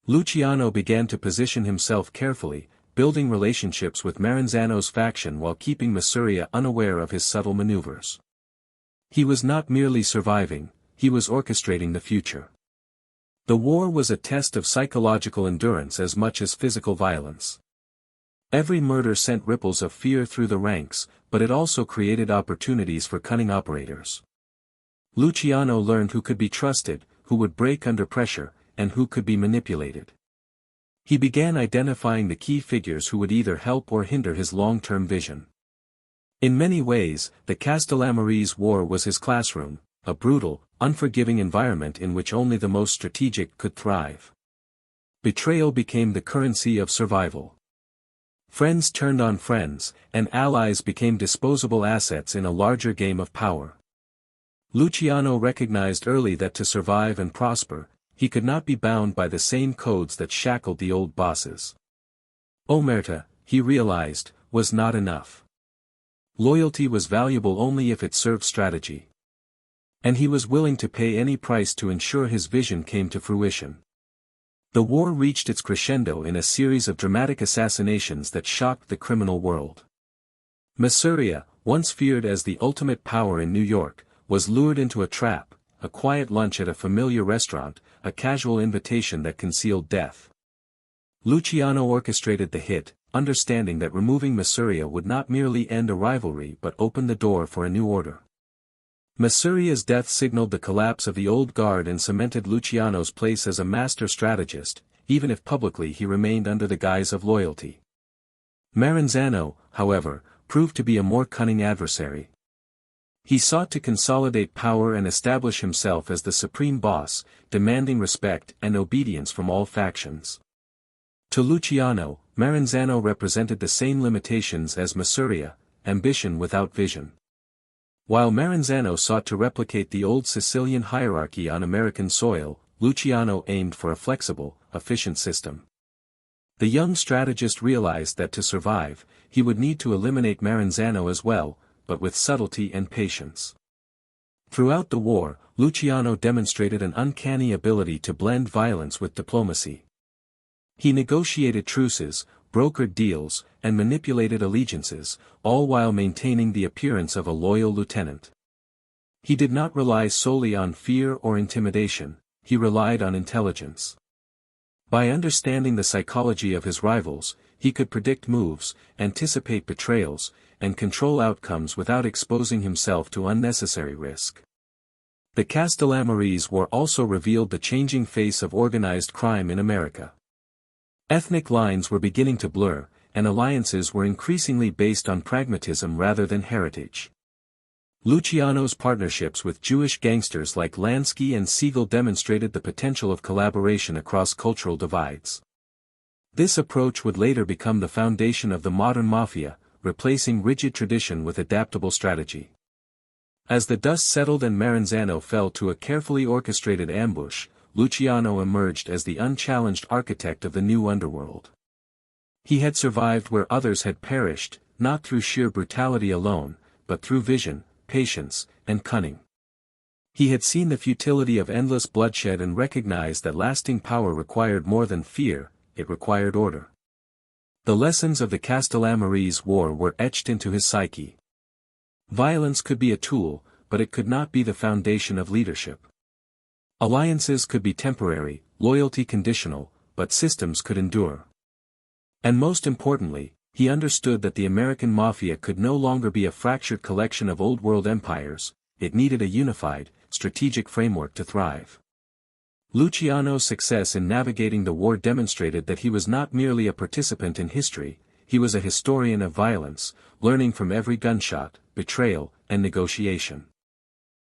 Luciano began to position himself carefully, building relationships with Maranzano's faction while keeping Masuria unaware of his subtle maneuvers. He was not merely surviving, he was orchestrating the future. The war was a test of psychological endurance as much as physical violence. Every murder sent ripples of fear through the ranks, but it also created opportunities for cunning operators. Luciano learned who could be trusted, who would break under pressure, and who could be manipulated. He began identifying the key figures who would either help or hinder his long-term vision. In many ways, the Castellamarese War was his classroom, a brutal, unforgiving environment in which only the most strategic could thrive. Betrayal became the currency of survival. Friends turned on friends, and allies became disposable assets in a larger game of power. Luciano recognized early that to survive and prosper, he could not be bound by the same codes that shackled the old bosses. Omerta, he realized, was not enough. Loyalty was valuable only if it served strategy. And he was willing to pay any price to ensure his vision came to fruition. The war reached its crescendo in a series of dramatic assassinations that shocked the criminal world. Masuria, once feared as the ultimate power in New York, was lured into a trap, a quiet lunch at a familiar restaurant, a casual invitation that concealed death. Luciano orchestrated the hit, understanding that removing Masuria would not merely end a rivalry but open the door for a new order. Masuria's death signaled the collapse of the old guard and cemented Luciano's place as a master strategist, even if publicly he remained under the guise of loyalty. Maranzano, however, proved to be a more cunning adversary. He sought to consolidate power and establish himself as the supreme boss, demanding respect and obedience from all factions. To Luciano, Maranzano represented the same limitations as Masuria, ambition without vision. While Maranzano sought to replicate the old Sicilian hierarchy on American soil, Luciano aimed for a flexible, efficient system. The young strategist realized that to survive, he would need to eliminate Maranzano as well, but with subtlety and patience. Throughout the war, Luciano demonstrated an uncanny ability to blend violence with diplomacy. He negotiated truces, brokered deals, and manipulated allegiances, all while maintaining the appearance of a loyal lieutenant. He did not rely solely on fear or intimidation, he relied on intelligence. By understanding the psychology of his rivals, he could predict moves, anticipate betrayals, and control outcomes without exposing himself to unnecessary risk. The Castellamarese War also revealed the changing face of organized crime in America. Ethnic lines were beginning to blur, and alliances were increasingly based on pragmatism rather than heritage. Luciano's partnerships with Jewish gangsters like Lansky and Siegel demonstrated the potential of collaboration across cultural divides. This approach would later become the foundation of the modern Mafia, replacing rigid tradition with adaptable strategy. As the dust settled and Maranzano fell to a carefully orchestrated ambush, Luciano emerged as the unchallenged architect of the new underworld. He had survived where others had perished, not through sheer brutality alone, but through vision, patience, and cunning. He had seen the futility of endless bloodshed and recognized that lasting power required more than fear, it required order. The lessons of the Castellamarese War were etched into his psyche. Violence could be a tool, but it could not be the foundation of leadership. Alliances could be temporary, loyalty conditional, but systems could endure. And most importantly, he understood that the American Mafia could no longer be a fractured collection of old-world empires, it needed a unified, strategic framework to thrive. Luciano's success in navigating the war demonstrated that he was not merely a participant in history, he was a historian of violence, learning from every gunshot, betrayal, and negotiation.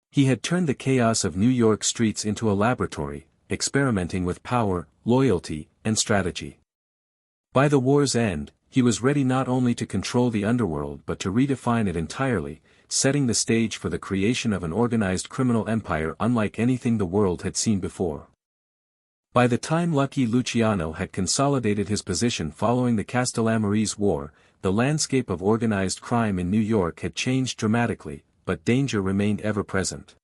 He had turned the chaos of New York streets into a laboratory, experimenting with power, loyalty, and strategy. By the war's end, He was ready not only to control the underworld but to redefine it entirely, setting the stage for the creation of an organized criminal empire unlike anything the world had seen before. By the time Lucky Luciano had consolidated his position following the Castellamarese War, the landscape of organized crime in New York had changed dramatically, but danger remained ever present.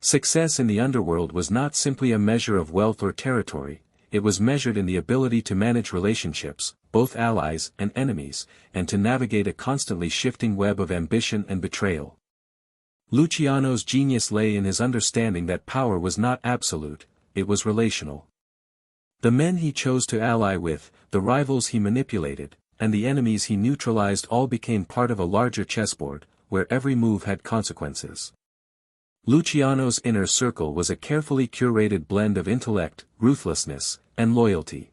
Success in the underworld was not simply a measure of wealth or territory, it was measured in the ability to manage relationships, both allies and enemies, and to navigate a constantly shifting web of ambition and betrayal. Luciano's genius lay in his understanding that power was not absolute, it was relational. The men he chose to ally with, the rivals he manipulated, and the enemies he neutralized all became part of a larger chessboard, where every move had consequences. Luciano's inner circle was a carefully curated blend of intellect, ruthlessness, and loyalty.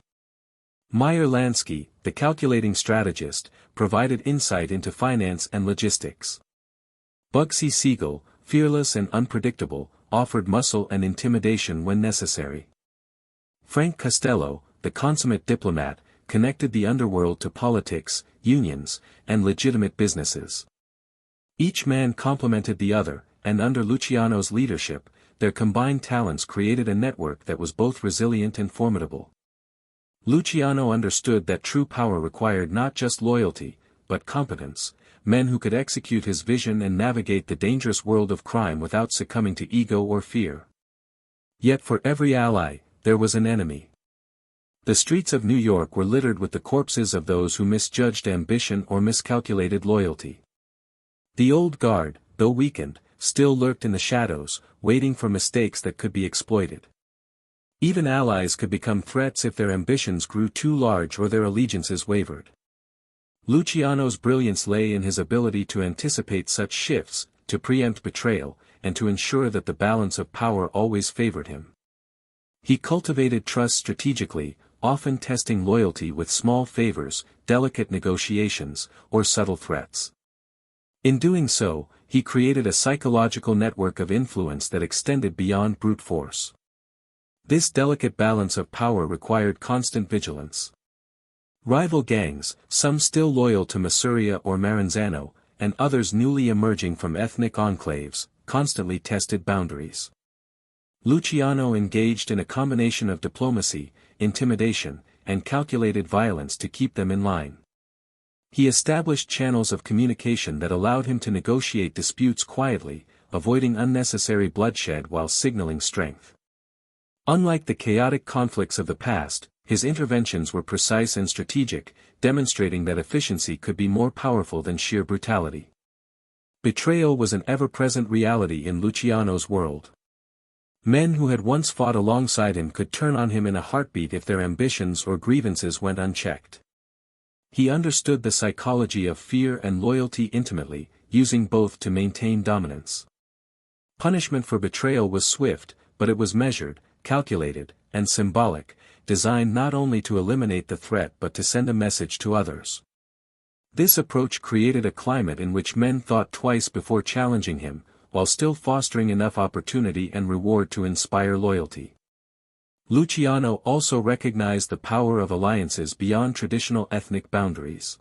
Meyer Lansky, the calculating strategist, provided insight into finance and logistics. Bugsy Siegel, fearless and unpredictable, offered muscle and intimidation when necessary. Frank Costello, the consummate diplomat, connected the underworld to politics, unions, and legitimate businesses. Each man complemented the other, and under Luciano's leadership, their combined talents created a network that was both resilient and formidable. Luciano understood that true power required not just loyalty, but competence, men who could execute his vision and navigate the dangerous world of crime without succumbing to ego or fear. Yet for every ally, there was an enemy. The streets of New York were littered with the corpses of those who misjudged ambition or miscalculated loyalty. The old guard, though weakened, still lurked in the shadows, waiting for mistakes that could be exploited. Even allies could become threats if their ambitions grew too large or their allegiances wavered. Luciano's brilliance lay in his ability to anticipate such shifts, to preempt betrayal, and to ensure that the balance of power always favored him. He cultivated trust strategically, often testing loyalty with small favors, delicate negotiations, or subtle threats. In doing so, he created a psychological network of influence that extended beyond brute force. This delicate balance of power required constant vigilance. Rival gangs, some still loyal to Masuria or Maranzano, and others newly emerging from ethnic enclaves, constantly tested boundaries. Luciano engaged in a combination of diplomacy, intimidation, and calculated violence to keep them in line. He established channels of communication that allowed him to negotiate disputes quietly, avoiding unnecessary bloodshed while signaling strength. Unlike the chaotic conflicts of the past, his interventions were precise and strategic, demonstrating that efficiency could be more powerful than sheer brutality. Betrayal was an ever-present reality in Luciano's world. Men who had once fought alongside him could turn on him in a heartbeat if their ambitions or grievances went unchecked. He understood the psychology of fear and loyalty intimately, using both to maintain dominance. Punishment for betrayal was swift, but it was measured, calculated, and symbolic, designed not only to eliminate the threat but to send a message to others. This approach created a climate in which men thought twice before challenging him, while still fostering enough opportunity and reward to inspire loyalty. Luciano also recognized the power of alliances beyond traditional ethnic boundaries.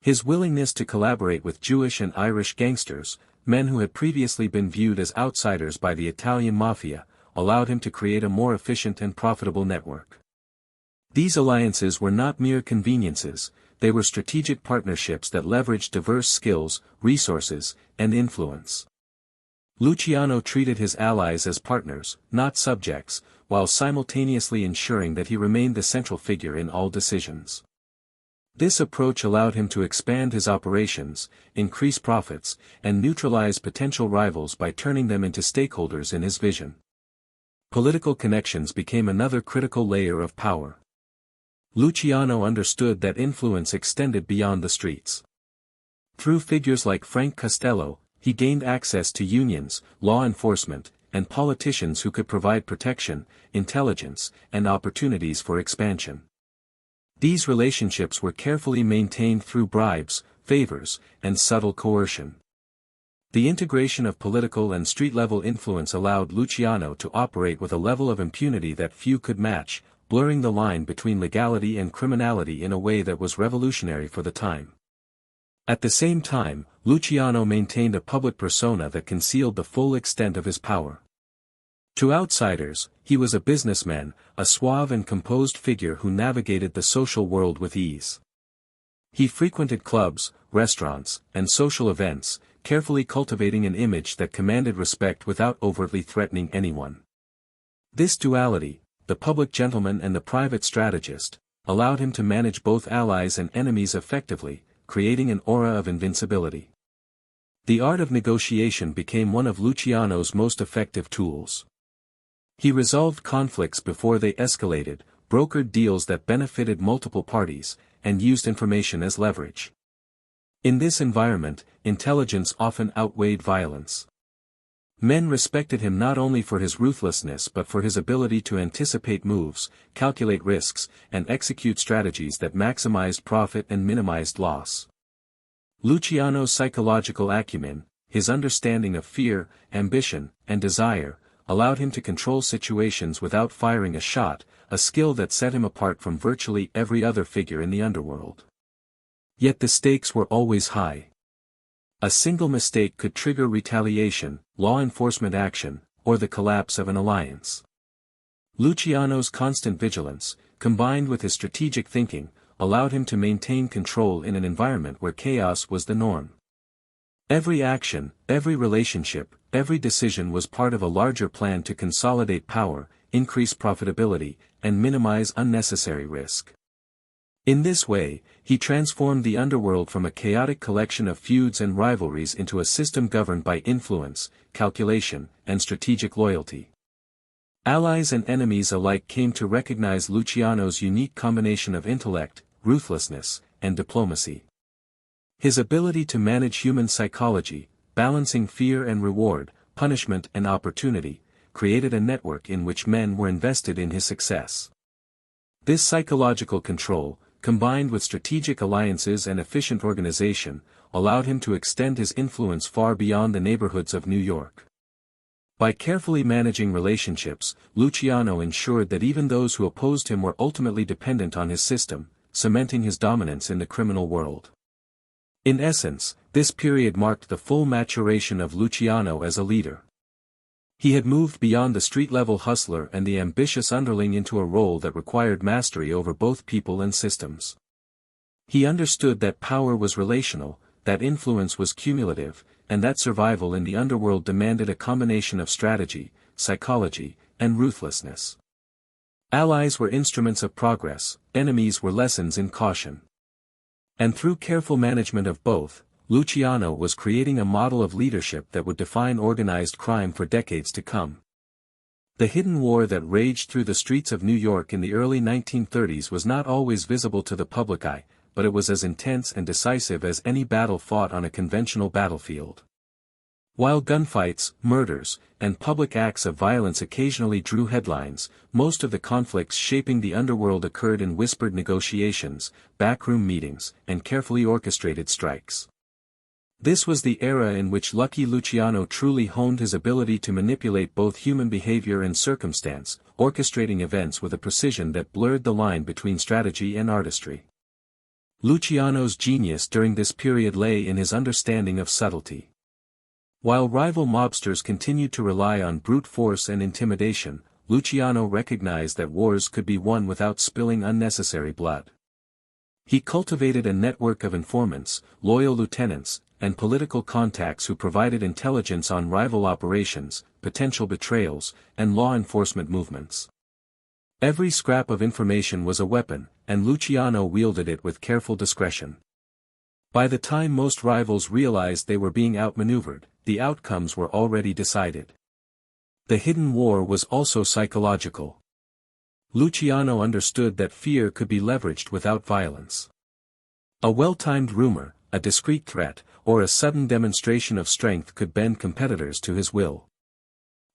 His willingness to collaborate with Jewish and Irish gangsters, men who had previously been viewed as outsiders by the Italian Mafia, allowed him to create a more efficient and profitable network. These alliances were not mere conveniences, they were strategic partnerships that leveraged diverse skills, resources, and influence. Luciano treated his allies as partners, not subjects, while simultaneously ensuring that he remained the central figure in all decisions. This approach allowed him to expand his operations, increase profits, and neutralize potential rivals by turning them into stakeholders in his vision. Political connections became another critical layer of power. Luciano understood that influence extended beyond the streets. Through figures like Frank Costello, he gained access to unions, law enforcement, and politicians who could provide protection, intelligence, and opportunities for expansion. These relationships were carefully maintained through bribes, favors, and subtle coercion. The integration of political and street-level influence allowed Luciano to operate with a level of impunity that few could match, blurring the line between legality and criminality in a way that was revolutionary for the time. At the same time, Luciano maintained a public persona that concealed the full extent of his power. To outsiders, he was a businessman, a suave and composed figure who navigated the social world with ease. He frequented clubs, restaurants, and social events, carefully cultivating an image that commanded respect without overtly threatening anyone. This duality, the public gentleman and the private strategist, allowed him to manage both allies and enemies effectively, creating an aura of invincibility. The art of negotiation became one of Luciano's most effective tools. He resolved conflicts before they escalated, brokered deals that benefited multiple parties, and used information as leverage. In this environment, intelligence often outweighed violence. Men respected him not only for his ruthlessness but for his ability to anticipate moves, calculate risks, and execute strategies that maximized profit and minimized loss. Luciano's psychological acumen, his understanding of fear, ambition, and desire, allowed him to control situations without firing a shot, a skill that set him apart from virtually every other figure in the underworld. Yet the stakes were always high. A single mistake could trigger retaliation, law enforcement action, or the collapse of an alliance. Luciano's constant vigilance, combined with his strategic thinking, allowed him to maintain control in an environment where chaos was the norm. Every action, every relationship, every decision was part of a larger plan to consolidate power, increase profitability, and minimize unnecessary risk. In this way, he transformed the underworld from a chaotic collection of feuds and rivalries into a system governed by influence, calculation, and strategic loyalty. Allies and enemies alike came to recognize Luciano's unique combination of intellect, ruthlessness, and diplomacy. His ability to manage human psychology, balancing fear and reward, punishment and opportunity, created a network in which men were invested in his success. This psychological control, combined with strategic alliances and efficient organization, allowed him to extend his influence far beyond the neighborhoods of New York. By carefully managing relationships, Luciano ensured that even those who opposed him were ultimately dependent on his system, cementing his dominance in the criminal world. In essence, this period marked the full maturation of Luciano as a leader. He had moved beyond the street-level hustler and the ambitious underling into a role that required mastery over both people and systems. He understood that power was relational, that influence was cumulative, and that survival in the underworld demanded a combination of strategy, psychology, and ruthlessness. Allies were instruments of progress, enemies were lessons in caution. And through careful management of both, Luciano was creating a model of leadership that would define organized crime for decades to come. The hidden war that raged through the streets of New York in the early 1930s was not always visible to the public eye, but it was as intense and decisive as any battle fought on a conventional battlefield. While gunfights, murders, and public acts of violence occasionally drew headlines, most of the conflicts shaping the underworld occurred in whispered negotiations, backroom meetings, and carefully orchestrated strikes. This was the era in which Lucky Luciano truly honed his ability to manipulate both human behavior and circumstance, orchestrating events with a precision that blurred the line between strategy and artistry. Luciano's genius during this period lay in his understanding of subtlety. While rival mobsters continued to rely on brute force and intimidation, Luciano recognized that wars could be won without spilling unnecessary blood. He cultivated a network of informants, loyal lieutenants, and political contacts who provided intelligence on rival operations, potential betrayals, and law enforcement movements. Every scrap of information was a weapon, and Luciano wielded it with careful discretion. By the time most rivals realized they were being outmaneuvered, the outcomes were already decided. The hidden war was also psychological. Luciano understood that fear could be leveraged without violence. A well-timed rumor, a discreet threat, or a sudden demonstration of strength could bend competitors to his will.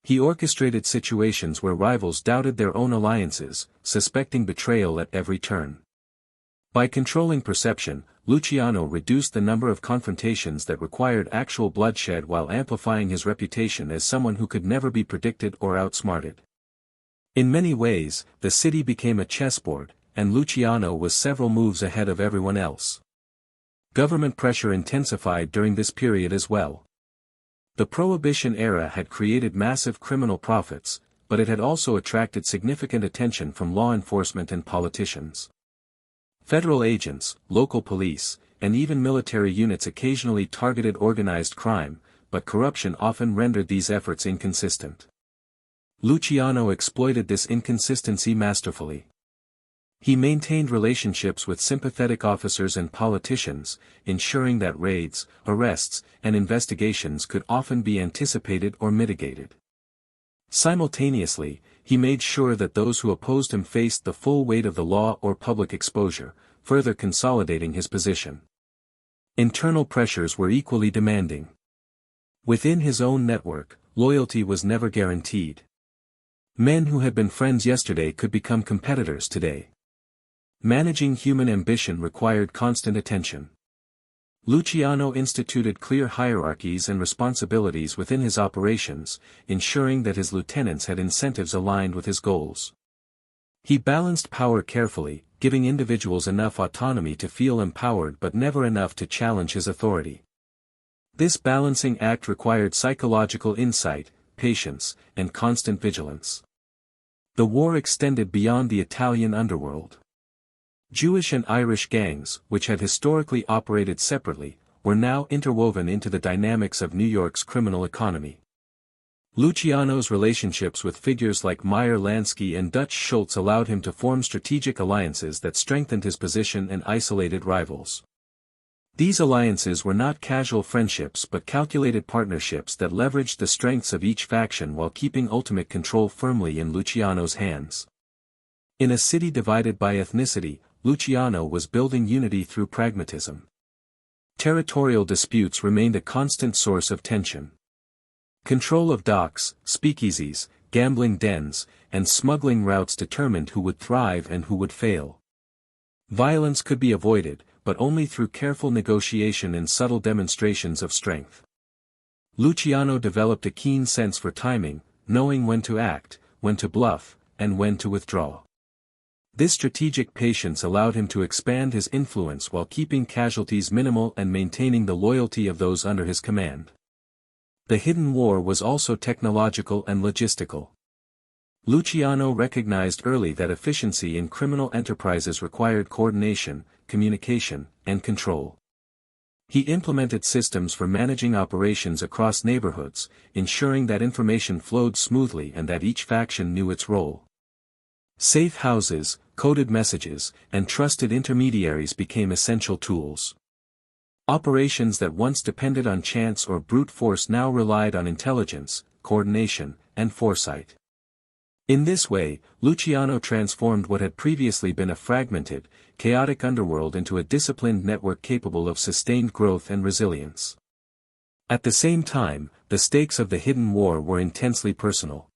He orchestrated situations where rivals doubted their own alliances, suspecting betrayal at every turn. By controlling perception, Luciano reduced the number of confrontations that required actual bloodshed while amplifying his reputation as someone who could never be predicted or outsmarted. In many ways, the city became a chessboard, and Luciano was several moves ahead of everyone else. Government pressure intensified during this period as well. The Prohibition era had created massive criminal profits, but it had also attracted significant attention from law enforcement and politicians. Federal agents, local police, and even military units occasionally targeted organized crime, but corruption often rendered these efforts inconsistent. Luciano exploited this inconsistency masterfully. He maintained relationships with sympathetic officers and politicians, ensuring that raids, arrests, and investigations could often be anticipated or mitigated. Simultaneously, he made sure that those who opposed him faced the full weight of the law or public exposure, further consolidating his position. Internal pressures were equally demanding. Within his own network, loyalty was never guaranteed. Men who had been friends yesterday could become competitors today. Managing human ambition required constant attention. Luciano instituted clear hierarchies and responsibilities within his operations, ensuring that his lieutenants had incentives aligned with his goals. He balanced power carefully, giving individuals enough autonomy to feel empowered but never enough to challenge his authority. This balancing act required psychological insight, patience, and constant vigilance. The war extended beyond the Italian underworld. Jewish and Irish gangs, which had historically operated separately, were now interwoven into the dynamics of New York's criminal economy. Luciano's relationships with figures like Meyer Lansky and Dutch Schultz allowed him to form strategic alliances that strengthened his position and isolated rivals. These alliances were not casual friendships but calculated partnerships that leveraged the strengths of each faction while keeping ultimate control firmly in Luciano's hands. In a city divided by ethnicity, Luciano was building unity through pragmatism. Territorial disputes remained a constant source of tension. Control of docks, speakeasies, gambling dens, and smuggling routes determined who would thrive and who would fail. Violence could be avoided, but only through careful negotiation and subtle demonstrations of strength. Luciano developed a keen sense for timing, knowing when to act, when to bluff, and when to withdraw. This strategic patience allowed him to expand his influence while keeping casualties minimal and maintaining the loyalty of those under his command. The hidden war was also technological and logistical. Luciano recognized early that efficiency in criminal enterprises required coordination, communication, and control. He implemented systems for managing operations across neighborhoods, ensuring that information flowed smoothly and that each faction knew its role. Safe houses, coded messages, and trusted intermediaries became essential tools. Operations that once depended on chance or brute force now relied on intelligence, coordination, and foresight. In this way, Luciano transformed what had previously been a fragmented, chaotic underworld into a disciplined network capable of sustained growth and resilience. At the same time, the stakes of the hidden war were intensely personal.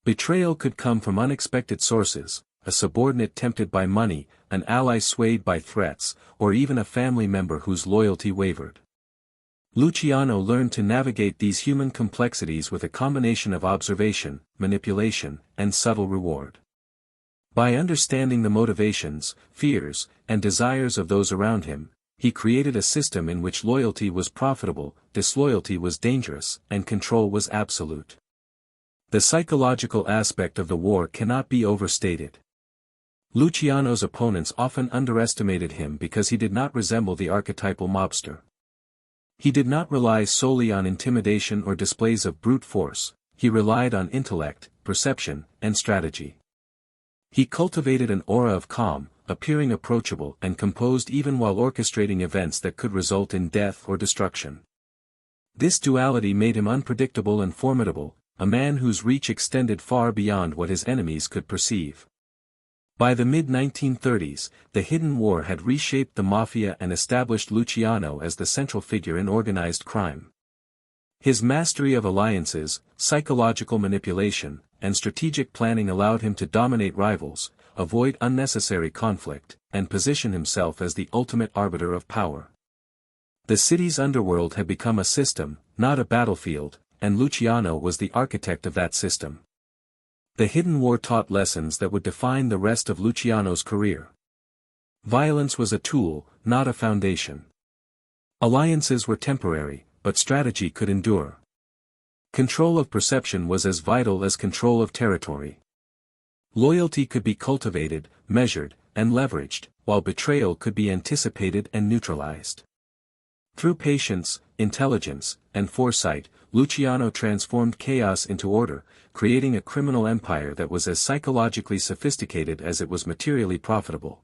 Betrayal could come from unexpected sources, a subordinate tempted by money, an ally swayed by threats, or even a family member whose loyalty wavered. Luciano learned to navigate these human complexities with a combination of observation, manipulation, and subtle reward. By understanding the motivations, fears, and desires of those around him, he created a system in which loyalty was profitable, disloyalty was dangerous, and control was absolute. The psychological aspect of the war cannot be overstated. Luciano's opponents often underestimated him because he did not resemble the archetypal mobster. He did not rely solely on intimidation or displays of brute force, he relied on intellect, perception, and strategy. He cultivated an aura of calm, appearing approachable and composed even while orchestrating events that could result in death or destruction. This duality made him unpredictable and formidable, a man whose reach extended far beyond what his enemies could perceive. By the mid-1930s, the hidden war had reshaped the Mafia and established Luciano as the central figure in organized crime. His mastery of alliances, psychological manipulation, and strategic planning allowed him to dominate rivals, avoid unnecessary conflict, and position himself as the ultimate arbiter of power. The city's underworld had become a system, not a battlefield, and Luciano was the architect of that system. The hidden war taught lessons that would define the rest of Luciano's career. Violence was a tool, not a foundation. Alliances were temporary, but strategy could endure. Control of perception was as vital as control of territory. Loyalty could be cultivated, measured, and leveraged, while betrayal could be anticipated and neutralized. Through patience, intelligence, and foresight, Luciano transformed chaos into order, creating a criminal empire that was as psychologically sophisticated as it was materially profitable.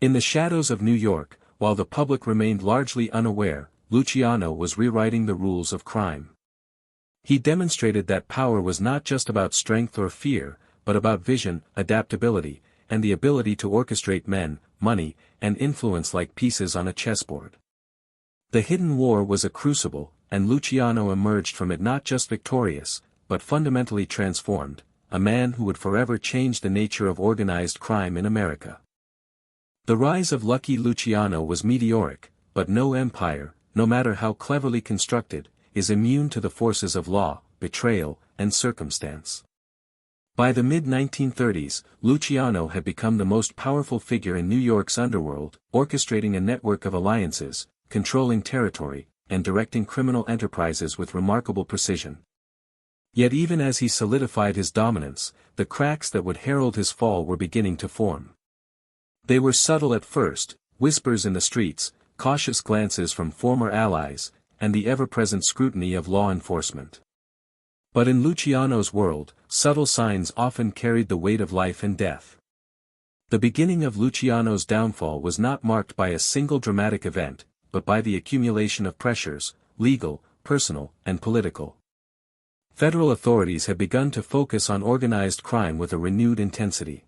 In the shadows of New York, while the public remained largely unaware, Luciano was rewriting the rules of crime. He demonstrated that power was not just about strength or fear, but about vision, adaptability, and the ability to orchestrate men, money, and influence like pieces on a chessboard. The hidden war was a crucible, and Luciano emerged from it not just victorious, but fundamentally transformed, a man who would forever change the nature of organized crime in America. The rise of Lucky Luciano was meteoric, but no empire, no matter how cleverly constructed, is immune to the forces of law, betrayal, and circumstance. By the mid-1930s, Luciano had become the most powerful figure in New York's underworld, orchestrating a network of alliances, controlling territory, and directing criminal enterprises with remarkable precision. Yet even as he solidified his dominance, the cracks that would herald his fall were beginning to form. They were subtle at first, whispers in the streets, cautious glances from former allies, and the ever-present scrutiny of law enforcement. But in Luciano's world, subtle signs often carried the weight of life and death. The beginning of Luciano's downfall was not marked by a single dramatic event, but by the accumulation of pressures, legal, personal, and political. Federal authorities had begun to focus on organized crime with a renewed intensity.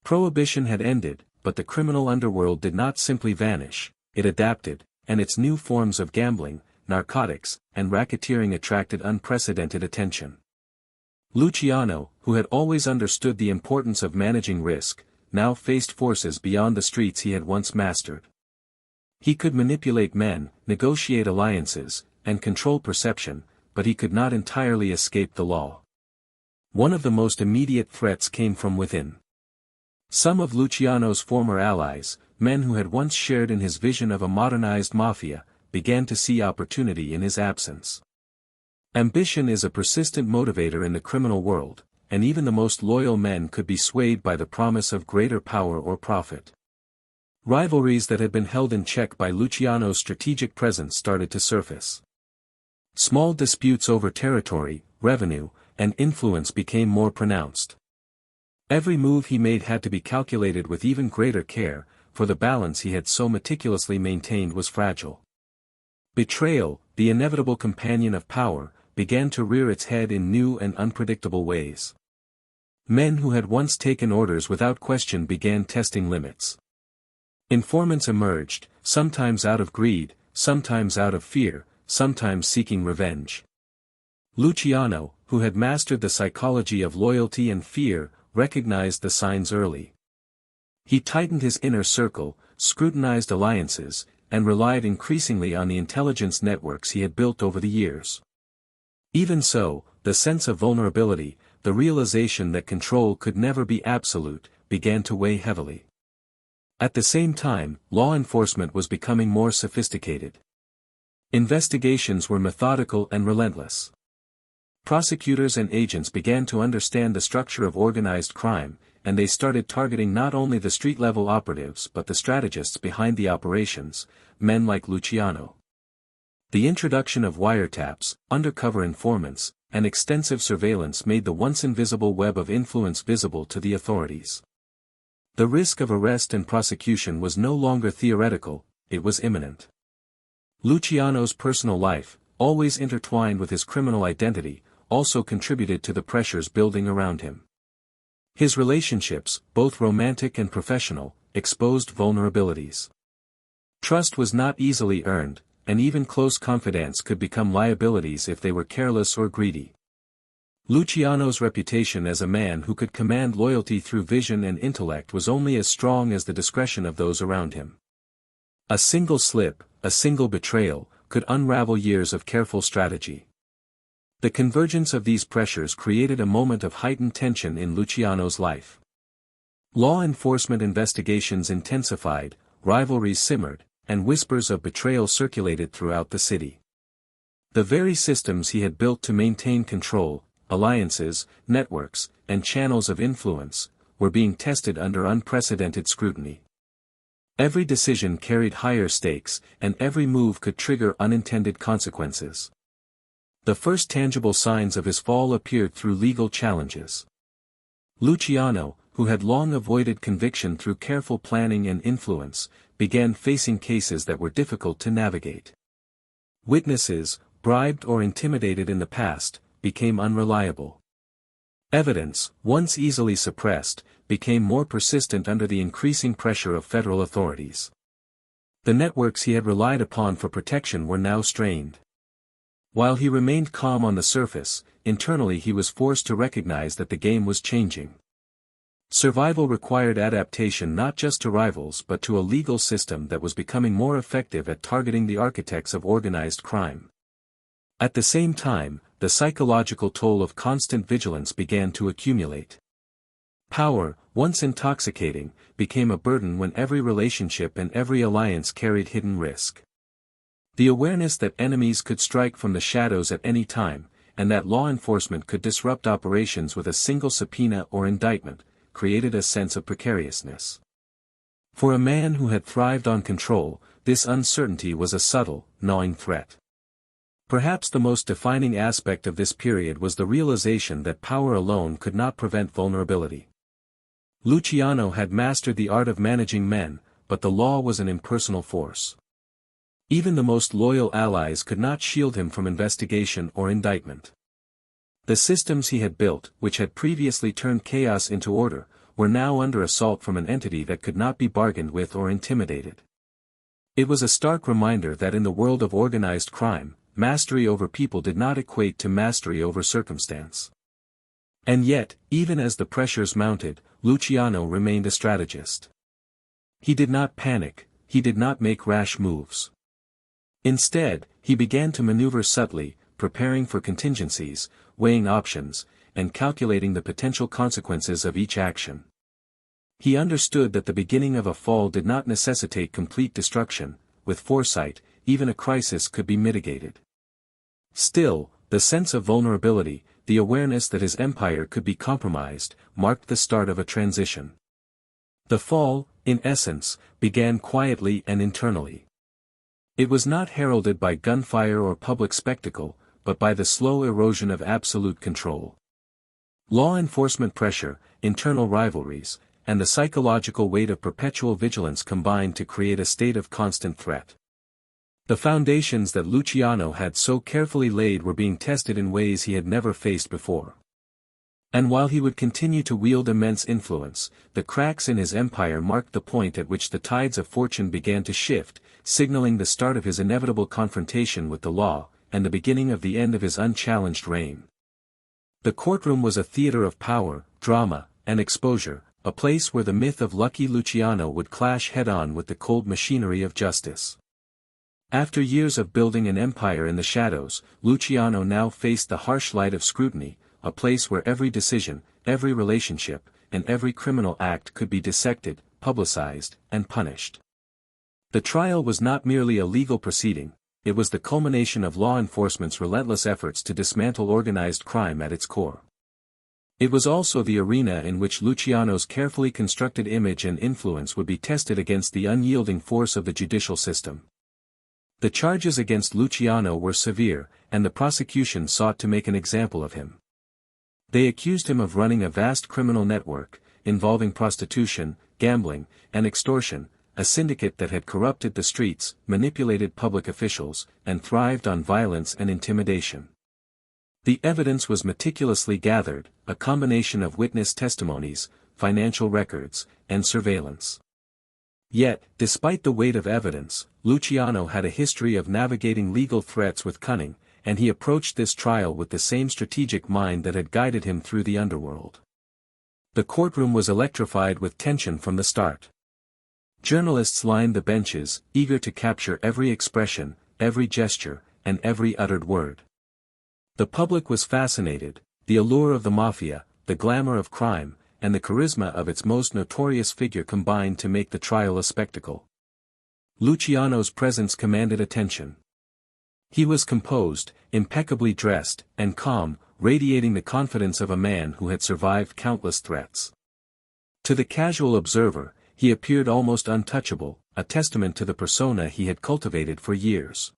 Prohibition had ended, but the criminal underworld did not simply vanish, it adapted, and its new forms of gambling, narcotics, and racketeering attracted unprecedented attention. Luciano, who had always understood the importance of managing risk, now faced forces beyond the streets he had once mastered. He could manipulate men, negotiate alliances, and control perception, but he could not entirely escape the law. One of the most immediate threats came from within. Some of Luciano's former allies, men who had once shared in his vision of a modernized mafia, began to see opportunity in his absence. Ambition is a persistent motivator in the criminal world, and even the most loyal men could be swayed by the promise of greater power or profit. Rivalries that had been held in check by Luciano's strategic presence started to surface. Small disputes over territory, revenue, and influence became more pronounced. Every move he made had to be calculated with even greater care, for the balance he had so meticulously maintained was fragile. Betrayal, the inevitable companion of power, began to rear its head in new and unpredictable ways. Men who had once taken orders without question began testing limits. Informants emerged, sometimes out of greed, sometimes out of fear, sometimes seeking revenge. Luciano, who had mastered the psychology of loyalty and fear, recognized the signs early. He tightened his inner circle, scrutinized alliances, and relied increasingly on the intelligence networks he had built over the years. Even so, the sense of vulnerability, the realization that control could never be absolute, began to weigh heavily. At the same time, law enforcement was becoming more sophisticated. Investigations were methodical and relentless. Prosecutors and agents began to understand the structure of organized crime, and they started targeting not only the street-level operatives but the strategists behind the operations, men like Luciano. The introduction of wiretaps, undercover informants, and extensive surveillance made the once invisible web of influence visible to the authorities. The risk of arrest and prosecution was no longer theoretical, it was imminent. Luciano's personal life, always intertwined with his criminal identity, also contributed to the pressures building around him. His relationships, both romantic and professional, exposed vulnerabilities. Trust was not easily earned, and even close confidants could become liabilities if they were careless or greedy. Luciano's reputation as a man who could command loyalty through vision and intellect was only as strong as the discretion of those around him. A single slip, a single betrayal, could unravel years of careful strategy. The convergence of these pressures created a moment of heightened tension in Luciano's life. Law enforcement investigations intensified, rivalries simmered, and whispers of betrayal circulated throughout the city. The very systems he had built to maintain control, alliances, networks, and channels of influence, were being tested under unprecedented scrutiny. Every decision carried higher stakes, and every move could trigger unintended consequences. The first tangible signs of his fall appeared through legal challenges. Luciano, who had long avoided conviction through careful planning and influence, began facing cases that were difficult to navigate. Witnesses, bribed or intimidated in the past, became unreliable. Evidence, once easily suppressed, became more persistent under the increasing pressure of federal authorities. The networks he had relied upon for protection were now strained. While he remained calm on the surface, internally he was forced to recognize that the game was changing. Survival required adaptation not just to rivals but to a legal system that was becoming more effective at targeting the architects of organized crime. At the same time, the psychological toll of constant vigilance began to accumulate. Power, once intoxicating, became a burden when every relationship and every alliance carried hidden risk. The awareness that enemies could strike from the shadows at any time, and that law enforcement could disrupt operations with a single subpoena or indictment, created a sense of precariousness. For a man who had thrived on control, this uncertainty was a subtle, gnawing threat. Perhaps the most defining aspect of this period was the realization that power alone could not prevent vulnerability. Luciano had mastered the art of managing men, but the law was an impersonal force. Even the most loyal allies could not shield him from investigation or indictment. The systems he had built, which had previously turned chaos into order, were now under assault from an entity that could not be bargained with or intimidated. It was a stark reminder that in the world of organized crime, mastery over people did not equate to mastery over circumstance. And yet, even as the pressures mounted, Luciano remained a strategist. He did not panic, he did not make rash moves. Instead, he began to maneuver subtly, preparing for contingencies, weighing options, and calculating the potential consequences of each action. He understood that the beginning of a fall did not necessitate complete destruction. With foresight, even a crisis could be mitigated. Still, the sense of vulnerability, the awareness that his empire could be compromised, marked the start of a transition. The fall, in essence, began quietly and internally. It was not heralded by gunfire or public spectacle, but by the slow erosion of absolute control. Law enforcement pressure, internal rivalries, and the psychological weight of perpetual vigilance combined to create a state of constant threat. The foundations that Luciano had so carefully laid were being tested in ways he had never faced before. And while he would continue to wield immense influence, the cracks in his empire marked the point at which the tides of fortune began to shift, signaling the start of his inevitable confrontation with the law, and the beginning of the end of his unchallenged reign. The courtroom was a theater of power, drama, and exposure, a place where the myth of Lucky Luciano would clash head-on with the cold machinery of justice. After years of building an empire in the shadows, Luciano now faced the harsh light of scrutiny, a place where every decision, every relationship, and every criminal act could be dissected, publicized, and punished. The trial was not merely a legal proceeding, it was the culmination of law enforcement's relentless efforts to dismantle organized crime at its core. It was also the arena in which Luciano's carefully constructed image and influence would be tested against the unyielding force of the judicial system. The charges against Luciano were severe, and the prosecution sought to make an example of him. They accused him of running a vast criminal network, involving prostitution, gambling, and extortion, a syndicate that had corrupted the streets, manipulated public officials, and thrived on violence and intimidation. The evidence was meticulously gathered, a combination of witness testimonies, financial records, and surveillance. Yet, despite the weight of evidence, Luciano had a history of navigating legal threats with cunning, and he approached this trial with the same strategic mind that had guided him through the underworld. The courtroom was electrified with tension from the start. Journalists lined the benches, eager to capture every expression, every gesture, and every uttered word. The public was fascinated, the allure of the Mafia, the glamour of crime, and the charisma of its most notorious figure combined to make the trial a spectacle. Luciano's presence commanded attention. He was composed, impeccably dressed, and calm, radiating the confidence of a man who had survived countless threats. To the casual observer, he appeared almost untouchable, a testament to the persona he had cultivated for years.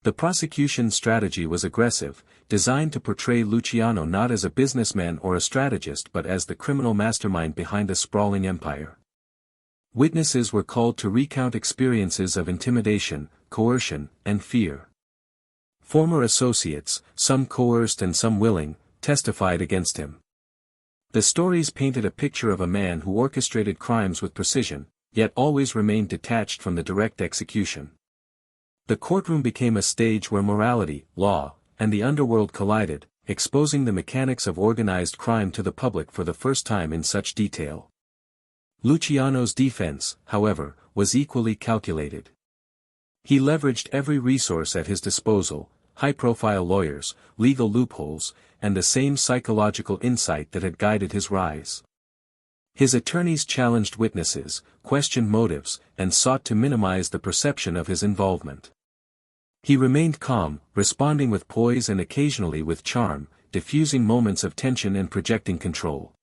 The prosecution's strategy was aggressive, designed to portray Luciano not as a businessman or a strategist but as the criminal mastermind behind a sprawling empire. Witnesses were called to recount experiences of intimidation, coercion, and fear. Former associates, some coerced and some willing, testified against him. The stories painted a picture of a man who orchestrated crimes with precision, yet always remained detached from the direct execution. The courtroom became a stage where morality, law, and the underworld collided, exposing the mechanics of organized crime to the public for the first time in such detail. Luciano's defense, however, was equally calculated. He leveraged every resource at his disposal, high-profile lawyers, legal loopholes, and the same psychological insight that had guided his rise. His attorneys challenged witnesses, questioned motives, and sought to minimize the perception of his involvement. He remained calm, responding with poise and occasionally with charm, diffusing moments of tension and projecting control.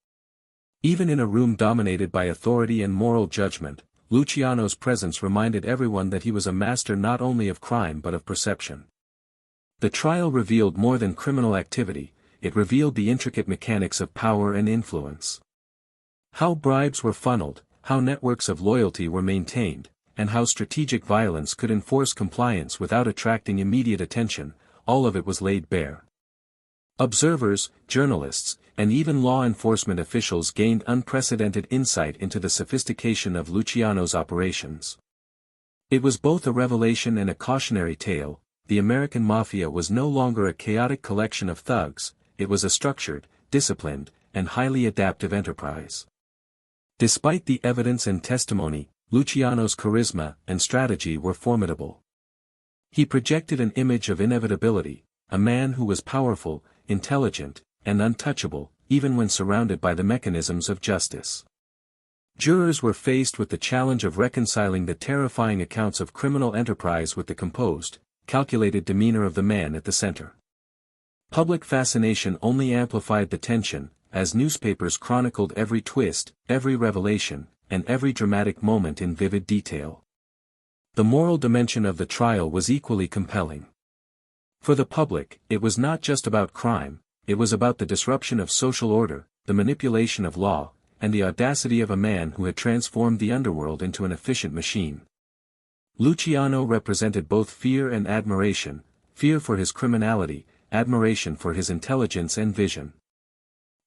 Even in a room dominated by authority and moral judgment, Luciano's presence reminded everyone that he was a master not only of crime but of perception. The trial revealed more than criminal activity, it revealed the intricate mechanics of power and influence. How bribes were funneled, how networks of loyalty were maintained, and how strategic violence could enforce compliance without attracting immediate attention, all of it was laid bare. Observers, journalists, and even law enforcement officials gained unprecedented insight into the sophistication of Luciano's operations. It was both a revelation and a cautionary tale. The American Mafia was no longer a chaotic collection of thugs, it was a structured, disciplined, and highly adaptive enterprise. Despite the evidence and testimony, Luciano's charisma and strategy were formidable. He projected an image of inevitability, a man who was powerful, intelligent, and untouchable, even when surrounded by the mechanisms of justice. Jurors were faced with the challenge of reconciling the terrifying accounts of criminal enterprise with the composed, calculated demeanor of the man at the center. Public fascination only amplified the tension, as newspapers chronicled every twist, every revelation, and every dramatic moment in vivid detail. The moral dimension of the trial was equally compelling. For the public, it was not just about crime, it was about the disruption of social order, the manipulation of law, and the audacity of a man who had transformed the underworld into an efficient machine. Luciano represented both fear and admiration, fear for his criminality, admiration for his intelligence and vision.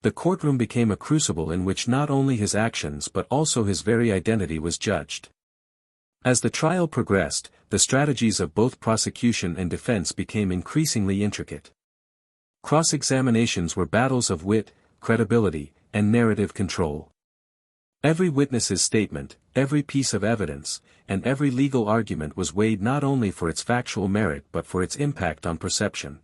The courtroom became a crucible in which not only his actions but also his very identity was judged. As the trial progressed, the strategies of both prosecution and defense became increasingly intricate. Cross-examinations were battles of wit, credibility, and narrative control. Every witness's statement, every piece of evidence, and every legal argument was weighed not only for its factual merit but for its impact on perception.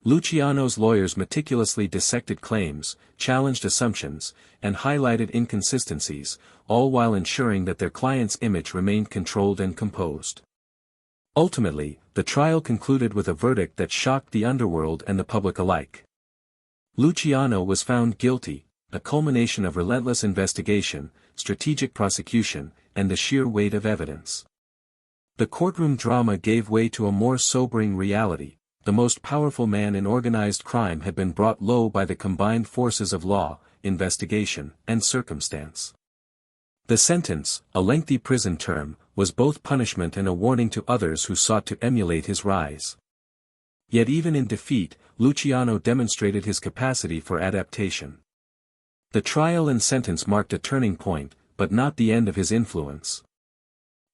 Luciano's lawyers meticulously dissected claims, challenged assumptions, and highlighted inconsistencies, all while ensuring that their client's image remained controlled and composed. Ultimately, the trial concluded with a verdict that shocked the underworld and the public alike. Luciano was found guilty, a culmination of relentless investigation, strategic prosecution, and the sheer weight of evidence. The courtroom drama gave way to a more sobering reality. The most powerful man in organized crime had been brought low by the combined forces of law, investigation, and circumstance. The sentence, a lengthy prison term, was both punishment and a warning to others who sought to emulate his rise. Yet even in defeat, Luciano demonstrated his capacity for adaptation. The trial and sentence marked a turning point, but not the end of his influence.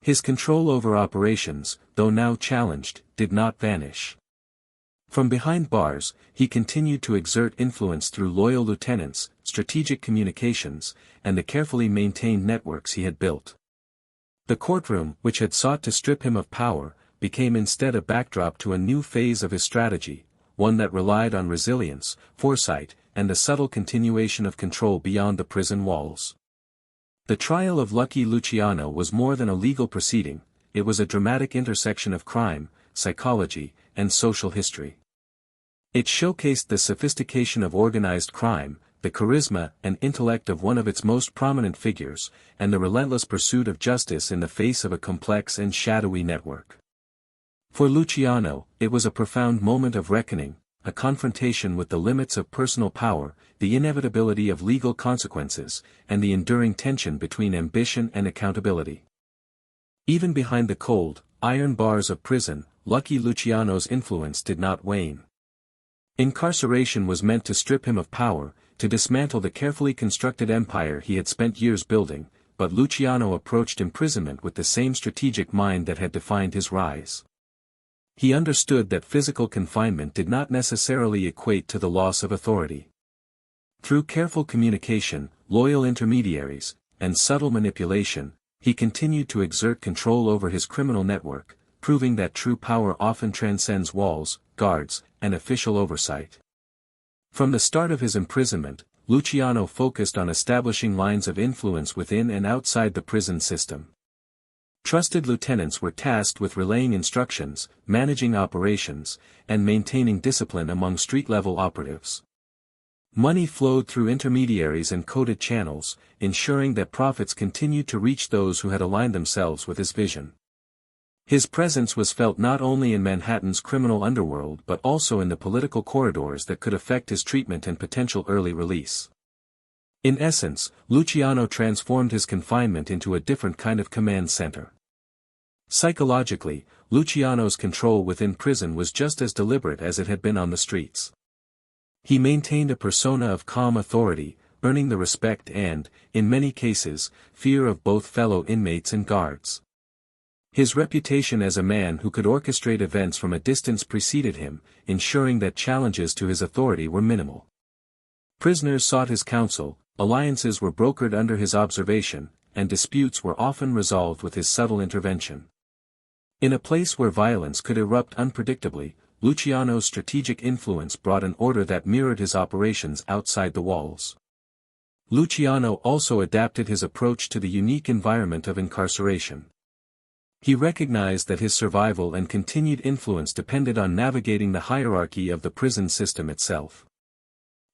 His control over operations, though now challenged, did not vanish. From behind bars, he continued to exert influence through loyal lieutenants, strategic communications, and the carefully maintained networks he had built. The courtroom, which had sought to strip him of power, became instead a backdrop to a new phase of his strategy, one that relied on resilience, foresight, and the subtle continuation of control beyond the prison walls. The trial of Lucky Luciano was more than a legal proceeding, it was a dramatic intersection of crime, psychology, and social history. It showcased the sophistication of organized crime, the charisma and intellect of one of its most prominent figures, and the relentless pursuit of justice in the face of a complex and shadowy network. For Luciano, it was a profound moment of reckoning, a confrontation with the limits of personal power, the inevitability of legal consequences, and the enduring tension between ambition and accountability. Even behind the cold, iron bars of prison, Lucky Luciano's influence did not wane. Incarceration was meant to strip him of power, to dismantle the carefully constructed empire he had spent years building, but Luciano approached imprisonment with the same strategic mind that had defined his rise. He understood that physical confinement did not necessarily equate to the loss of authority. Through careful communication, loyal intermediaries, and subtle manipulation, he continued to exert control over his criminal network, proving that true power often transcends walls, guards, and official oversight. From the start of his imprisonment, Luciano focused on establishing lines of influence within and outside the prison system. Trusted lieutenants were tasked with relaying instructions, managing operations, and maintaining discipline among street-level operatives. Money flowed through intermediaries and coded channels, ensuring that profits continued to reach those who had aligned themselves with his vision. His presence was felt not only in Manhattan's criminal underworld but also in the political corridors that could affect his treatment and potential early release. In essence, Luciano transformed his confinement into a different kind of command center. Psychologically, Luciano's control within prison was just as deliberate as it had been on the streets. He maintained a persona of calm authority, earning the respect and, in many cases, fear of both fellow inmates and guards. His reputation as a man who could orchestrate events from a distance preceded him, ensuring that challenges to his authority were minimal. Prisoners sought his counsel, alliances were brokered under his observation, and disputes were often resolved with his subtle intervention. In a place where violence could erupt unpredictably, Luciano's strategic influence brought an order that mirrored his operations outside the walls. Luciano also adapted his approach to the unique environment of incarceration. He recognized that his survival and continued influence depended on navigating the hierarchy of the prison system itself.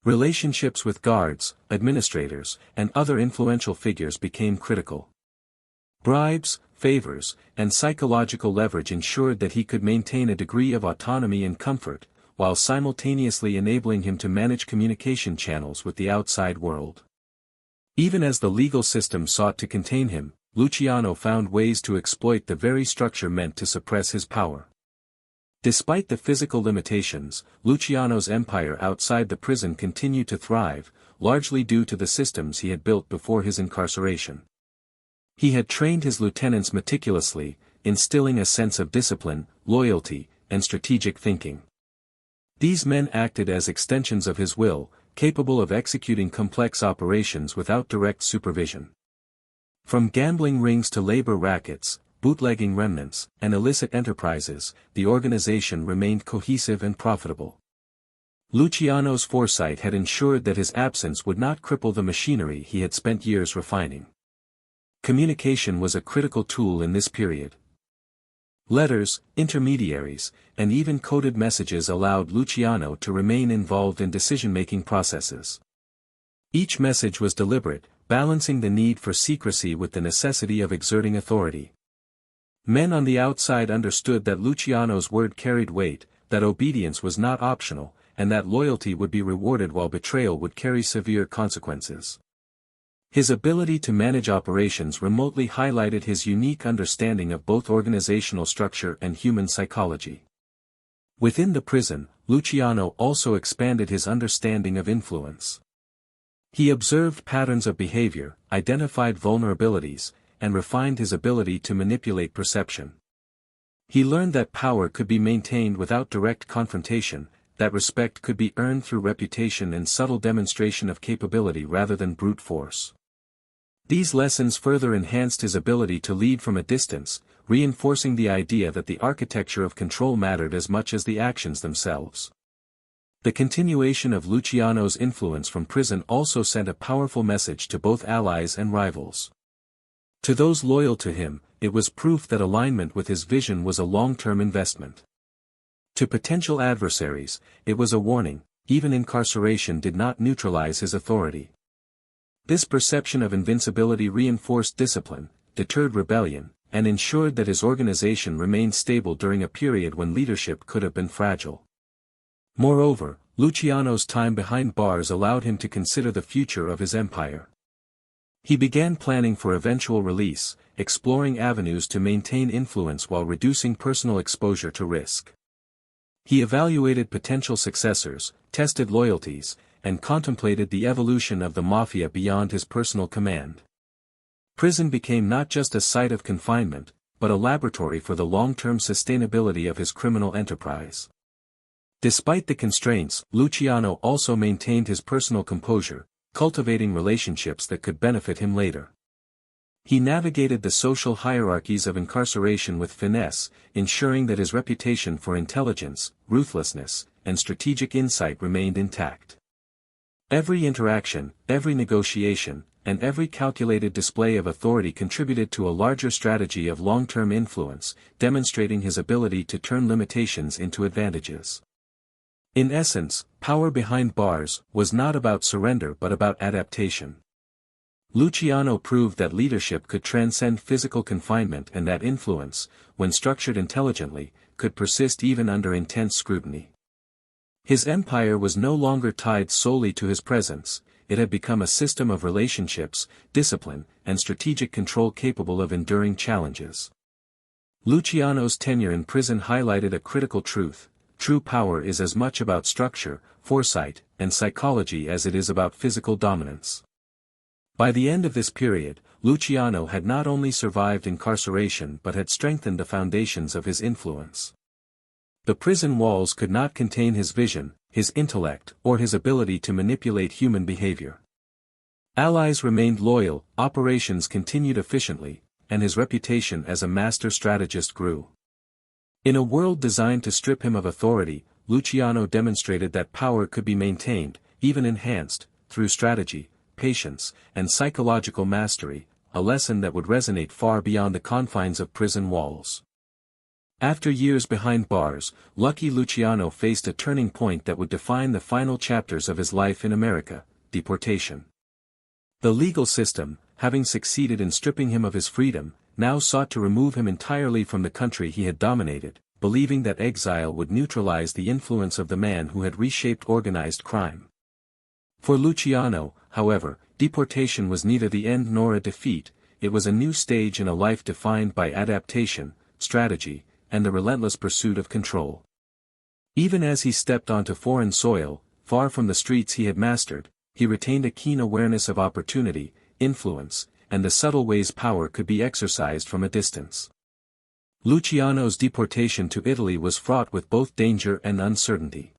Relationships with guards, administrators, and other influential figures became critical. Bribes, favors, and psychological leverage ensured that he could maintain a degree of autonomy and comfort, while simultaneously enabling him to manage communication channels with the outside world. Even as the legal system sought to contain him, Luciano found ways to exploit the very structure meant to suppress his power. Despite the physical limitations, Luciano's empire outside the prison continued to thrive, largely due to the systems he had built before his incarceration. He had trained his lieutenants meticulously, instilling a sense of discipline, loyalty, and strategic thinking. These men acted as extensions of his will, capable of executing complex operations without direct supervision. From gambling rings to labor rackets, bootlegging remnants, and illicit enterprises, the organization remained cohesive and profitable. Luciano's foresight had ensured that his absence would not cripple the machinery he had spent years refining. Communication was a critical tool in this period. Letters, intermediaries, and even coded messages allowed Luciano to remain involved in decision-making processes. Each message was deliberate, balancing the need for secrecy with the necessity of exerting authority. Men on the outside understood that Luciano's word carried weight, that obedience was not optional, and that loyalty would be rewarded while betrayal would carry severe consequences. His ability to manage operations remotely highlighted his unique understanding of both organizational structure and human psychology. Within the prison, Luciano also expanded his understanding of influence. He observed patterns of behavior, identified vulnerabilities, and refined his ability to manipulate perception. He learned that power could be maintained without direct confrontation, that respect could be earned through reputation and subtle demonstration of capability rather than brute force. These lessons further enhanced his ability to lead from a distance, reinforcing the idea that the architecture of control mattered as much as the actions themselves. The continuation of Luciano's influence from prison also sent a powerful message to both allies and rivals. To those loyal to him, it was proof that alignment with his vision was a long-term investment. To potential adversaries, it was a warning: even incarceration did not neutralize his authority. This perception of invincibility reinforced discipline, deterred rebellion, and ensured that his organization remained stable during a period when leadership could have been fragile. Moreover, Luciano's time behind bars allowed him to consider the future of his empire. He began planning for eventual release, exploring avenues to maintain influence while reducing personal exposure to risk. He evaluated potential successors, tested loyalties, and contemplated the evolution of the Mafia beyond his personal command. Prison became not just a site of confinement, but a laboratory for the long-term sustainability of his criminal enterprise. Despite the constraints, Luciano also maintained his personal composure, cultivating relationships that could benefit him later. He navigated the social hierarchies of incarceration with finesse, ensuring that his reputation for intelligence, ruthlessness, and strategic insight remained intact. Every interaction, every negotiation, and every calculated display of authority contributed to a larger strategy of long-term influence, demonstrating his ability to turn limitations into advantages. In essence, power behind bars was not about surrender but about adaptation. Luciano proved that leadership could transcend physical confinement and that influence, when structured intelligently, could persist even under intense scrutiny. His empire was no longer tied solely to his presence; it had become a system of relationships, discipline, and strategic control capable of enduring challenges. Luciano's tenure in prison highlighted a critical truth: true power is as much about structure, foresight, and psychology as it is about physical dominance. By the end of this period, Luciano had not only survived incarceration but had strengthened the foundations of his influence. The prison walls could not contain his vision, his intellect, or his ability to manipulate human behavior. Allies remained loyal, operations continued efficiently, and his reputation as a master strategist grew. In a world designed to strip him of authority, Luciano demonstrated that power could be maintained, even enhanced, through strategy, patience, and psychological mastery, a lesson that would resonate far beyond the confines of prison walls. After years behind bars, Lucky Luciano faced a turning point that would define the final chapters of his life in America: deportation. The legal system, having succeeded in stripping him of his freedom, now sought to remove him entirely from the country he had dominated, believing that exile would neutralize the influence of the man who had reshaped organized crime. For Luciano, however, deportation was neither the end nor a defeat; it was a new stage in a life defined by adaptation, strategy, and the relentless pursuit of control. Even as he stepped onto foreign soil, far from the streets he had mastered, he retained a keen awareness of opportunity, influence, and the subtle ways power could be exercised from a distance. Luciano's deportation to Italy was fraught with both danger and uncertainty.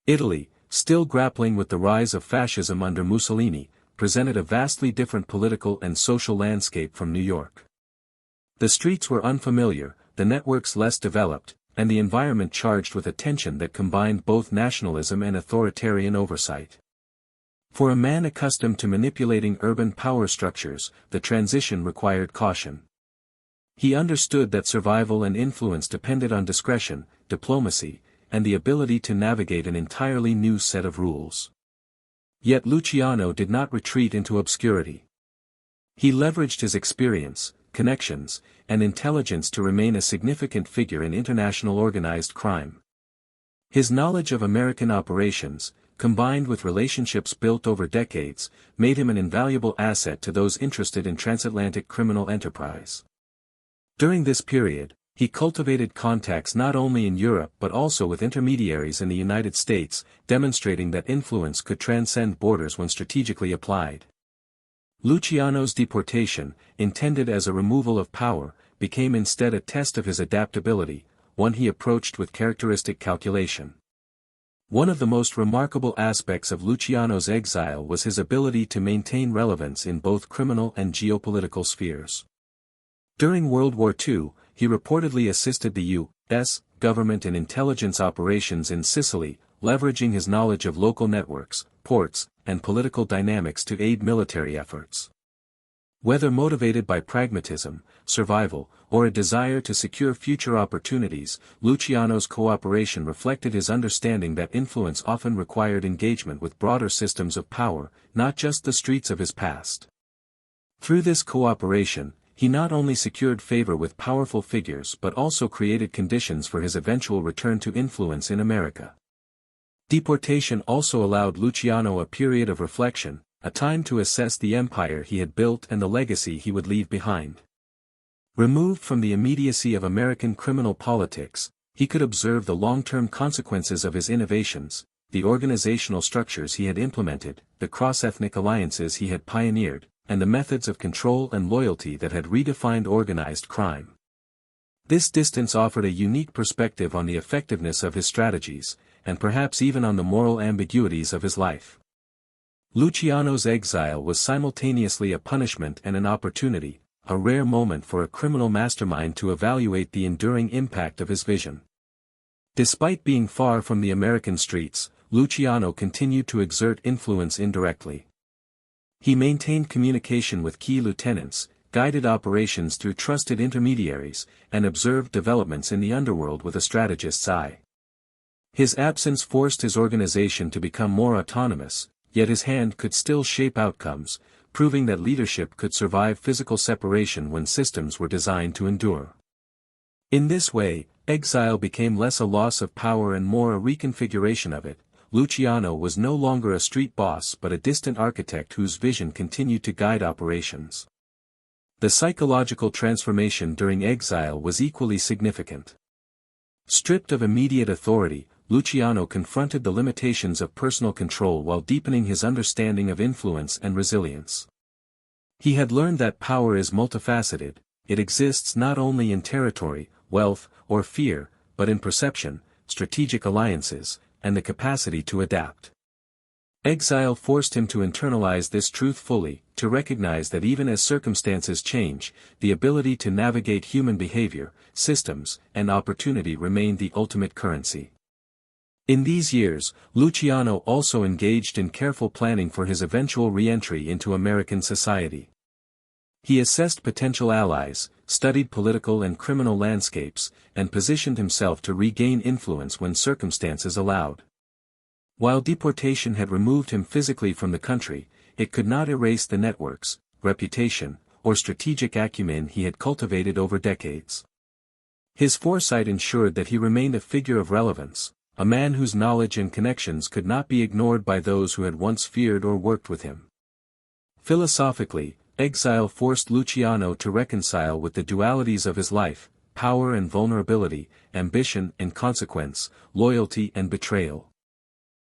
Italy, still grappling with the rise of fascism under Mussolini, presented a vastly different political and social landscape from New York. The streets were unfamiliar, the networks less developed, and the environment charged with a tension that combined both nationalism and authoritarian oversight. For a man accustomed to manipulating urban power structures, the transition required caution. He understood that survival and influence depended on discretion, diplomacy, and the ability to navigate an entirely new set of rules. Yet Luciano did not retreat into obscurity. He leveraged his experience, connections, and intelligence to remain a significant figure in international organized crime. His knowledge of American operations, combined with relationships built over decades, made him an invaluable asset to those interested in transatlantic criminal enterprise. During this period, he cultivated contacts not only in Europe but also with intermediaries in the United States, demonstrating that influence could transcend borders when strategically applied. Luciano's deportation, intended as a removal of power, became instead a test of his adaptability, one he approached with characteristic calculation. One of the most remarkable aspects of Luciano's exile was his ability to maintain relevance in both criminal and geopolitical spheres. During World War II, he reportedly assisted the U.S. government in intelligence operations in Sicily, leveraging his knowledge of local networks, ports, and political dynamics to aid military efforts. Whether motivated by pragmatism, survival, or a desire to secure future opportunities, Luciano's cooperation reflected his understanding that influence often required engagement with broader systems of power, not just the streets of his past. Through this cooperation, he not only secured favor with powerful figures but also created conditions for his eventual return to influence in America. Deportation also allowed Luciano a period of reflection, a time to assess the empire he had built and the legacy he would leave behind. Removed from the immediacy of American criminal politics, he could observe the long-term consequences of his innovations, the organizational structures he had implemented, the cross-ethnic alliances he had pioneered, and the methods of control and loyalty that had redefined organized crime. This distance offered a unique perspective on the effectiveness of his strategies, and perhaps even on the moral ambiguities of his life. Luciano's exile was simultaneously a punishment and an opportunity, a rare moment for a criminal mastermind to evaluate the enduring impact of his vision. Despite being far from the American streets, Luciano continued to exert influence indirectly. He maintained communication with key lieutenants, guided operations through trusted intermediaries, and observed developments in the underworld with a strategist's eye. His absence forced his organization to become more autonomous, yet his hand could still shape outcomes, proving that leadership could survive physical separation when systems were designed to endure. In this way, exile became less a loss of power and more a reconfiguration of it. Luciano was no longer a street boss but a distant architect whose vision continued to guide operations. The psychological transformation during exile was equally significant. Stripped of immediate authority, Luciano confronted the limitations of personal control while deepening his understanding of influence and resilience. He had learned that power is multifaceted. It exists not only in territory, wealth, or fear, but in perception, strategic alliances, and the capacity to adapt. Exile forced him to internalize this truth fully, to recognize that even as circumstances change, the ability to navigate human behavior, systems, and opportunity remained the ultimate currency. In these years, Luciano also engaged in careful planning for his eventual re-entry into American society. He assessed potential allies, studied political and criminal landscapes, and positioned himself to regain influence when circumstances allowed. While deportation had removed him physically from the country, it could not erase the networks, reputation, or strategic acumen he had cultivated over decades. His foresight ensured that he remained a figure of relevance, a man whose knowledge and connections could not be ignored by those who had once feared or worked with him. Philosophically, exile forced Luciano to reconcile with the dualities of his life, power and vulnerability, ambition and consequence, loyalty and betrayal.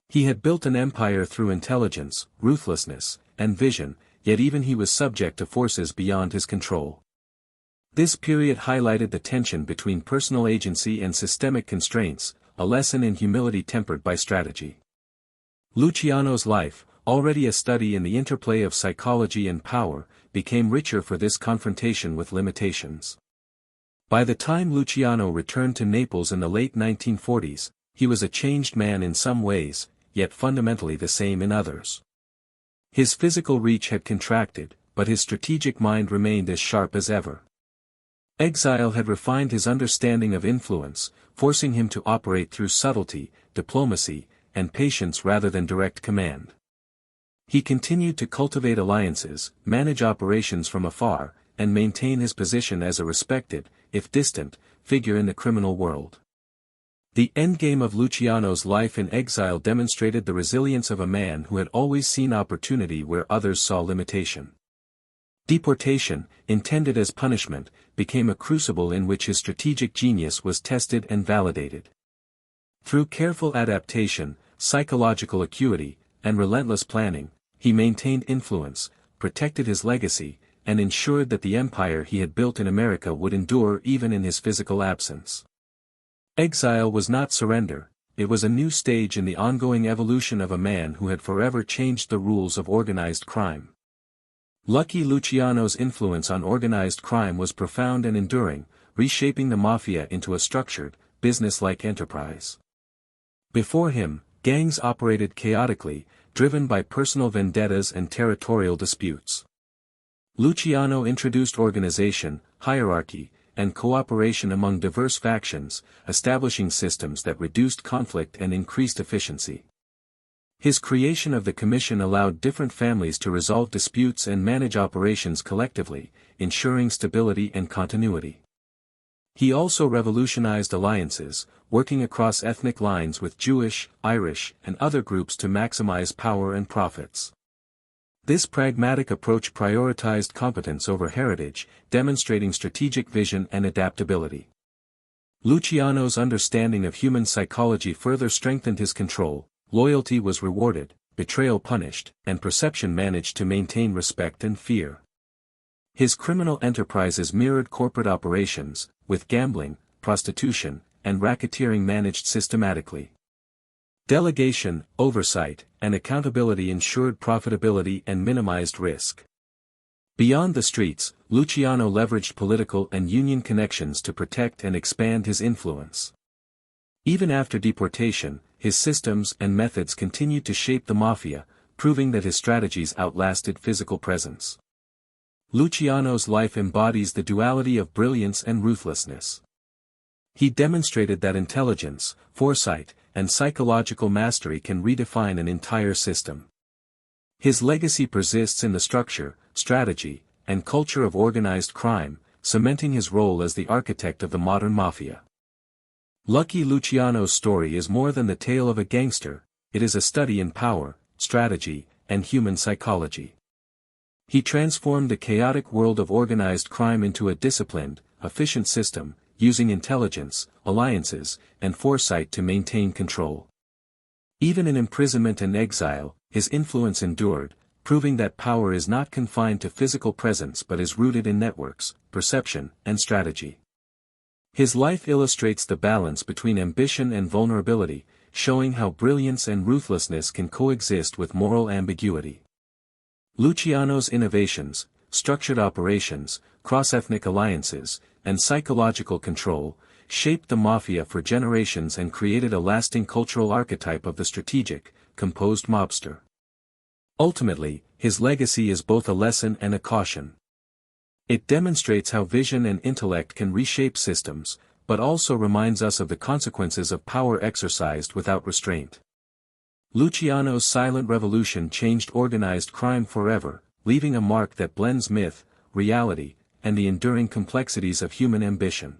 He had built an empire through intelligence, ruthlessness, and vision, yet even he was subject to forces beyond his control. This period highlighted the tension between personal agency and systemic constraints, a lesson in humility tempered by strategy. Luciano's life, already a study in the interplay of psychology and power, became richer for this confrontation with limitations. By the time Luciano returned to Naples in the late 1940s, he was a changed man in some ways, yet fundamentally the same in others. His physical reach had contracted, but his strategic mind remained as sharp as ever. Exile had refined his understanding of influence, forcing him to operate through subtlety, diplomacy, and patience rather than direct command. He continued to cultivate alliances, manage operations from afar, and maintain his position as a respected, if distant, figure in the criminal world. The endgame of Luciano's life in exile demonstrated the resilience of a man who had always seen opportunity where others saw limitation. Deportation, intended as punishment, became a crucible in which his strategic genius was tested and validated. Through careful adaptation, psychological acuity, and relentless planning, he maintained influence, protected his legacy, and ensured that the empire he had built in America would endure even in his physical absence. Exile was not surrender, it was a new stage in the ongoing evolution of a man who had forever changed the rules of organized crime. Lucky Luciano's influence on organized crime was profound and enduring, reshaping the Mafia into a structured, business-like enterprise. Before him, Gangs operated chaotically, driven by personal vendettas and territorial disputes. Luciano introduced organization, hierarchy, and cooperation among diverse factions, establishing systems that reduced conflict and increased efficiency. His creation of the commission allowed different families to resolve disputes and manage operations collectively, ensuring stability and continuity. He also revolutionized alliances, working across ethnic lines with Jewish, Irish, and other groups to maximize power and profits. This pragmatic approach prioritized competence over heritage, demonstrating strategic vision and adaptability. Luciano's understanding of human psychology further strengthened his control, loyalty was rewarded, betrayal punished, and perception managed to maintain respect and fear. His criminal enterprises mirrored corporate operations, with gambling, prostitution, and racketeering managed systematically. Delegation, oversight, and accountability ensured profitability and minimized risk. Beyond the streets, Luciano leveraged political and union connections to protect and expand his influence. Even after deportation, his systems and methods continued to shape the Mafia, proving that his strategies outlasted physical presence. Luciano's life embodies the duality of brilliance and ruthlessness. He demonstrated that intelligence, foresight, and psychological mastery can redefine an entire system. His legacy persists in the structure, strategy, and culture of organized crime, cementing his role as the architect of the modern Mafia. Lucky Luciano's story is more than the tale of a gangster, it is a study in power, strategy, and human psychology. He transformed the chaotic world of organized crime into a disciplined, efficient system, using intelligence, alliances, and foresight to maintain control. Even in imprisonment and exile, his influence endured, proving that power is not confined to physical presence but is rooted in networks, perception, and strategy. His life illustrates the balance between ambition and vulnerability, showing how brilliance and ruthlessness can coexist with moral ambiguity. Luciano's innovations, structured operations, cross-ethnic alliances, and psychological control, shaped the Mafia for generations and created a lasting cultural archetype of the strategic, composed mobster. Ultimately, his legacy is both a lesson and a caution. It demonstrates how vision and intellect can reshape systems, but also reminds us of the consequences of power exercised without restraint. Luciano's silent revolution changed organized crime forever, leaving a mark that blends myth, reality, and the enduring complexities of human ambition.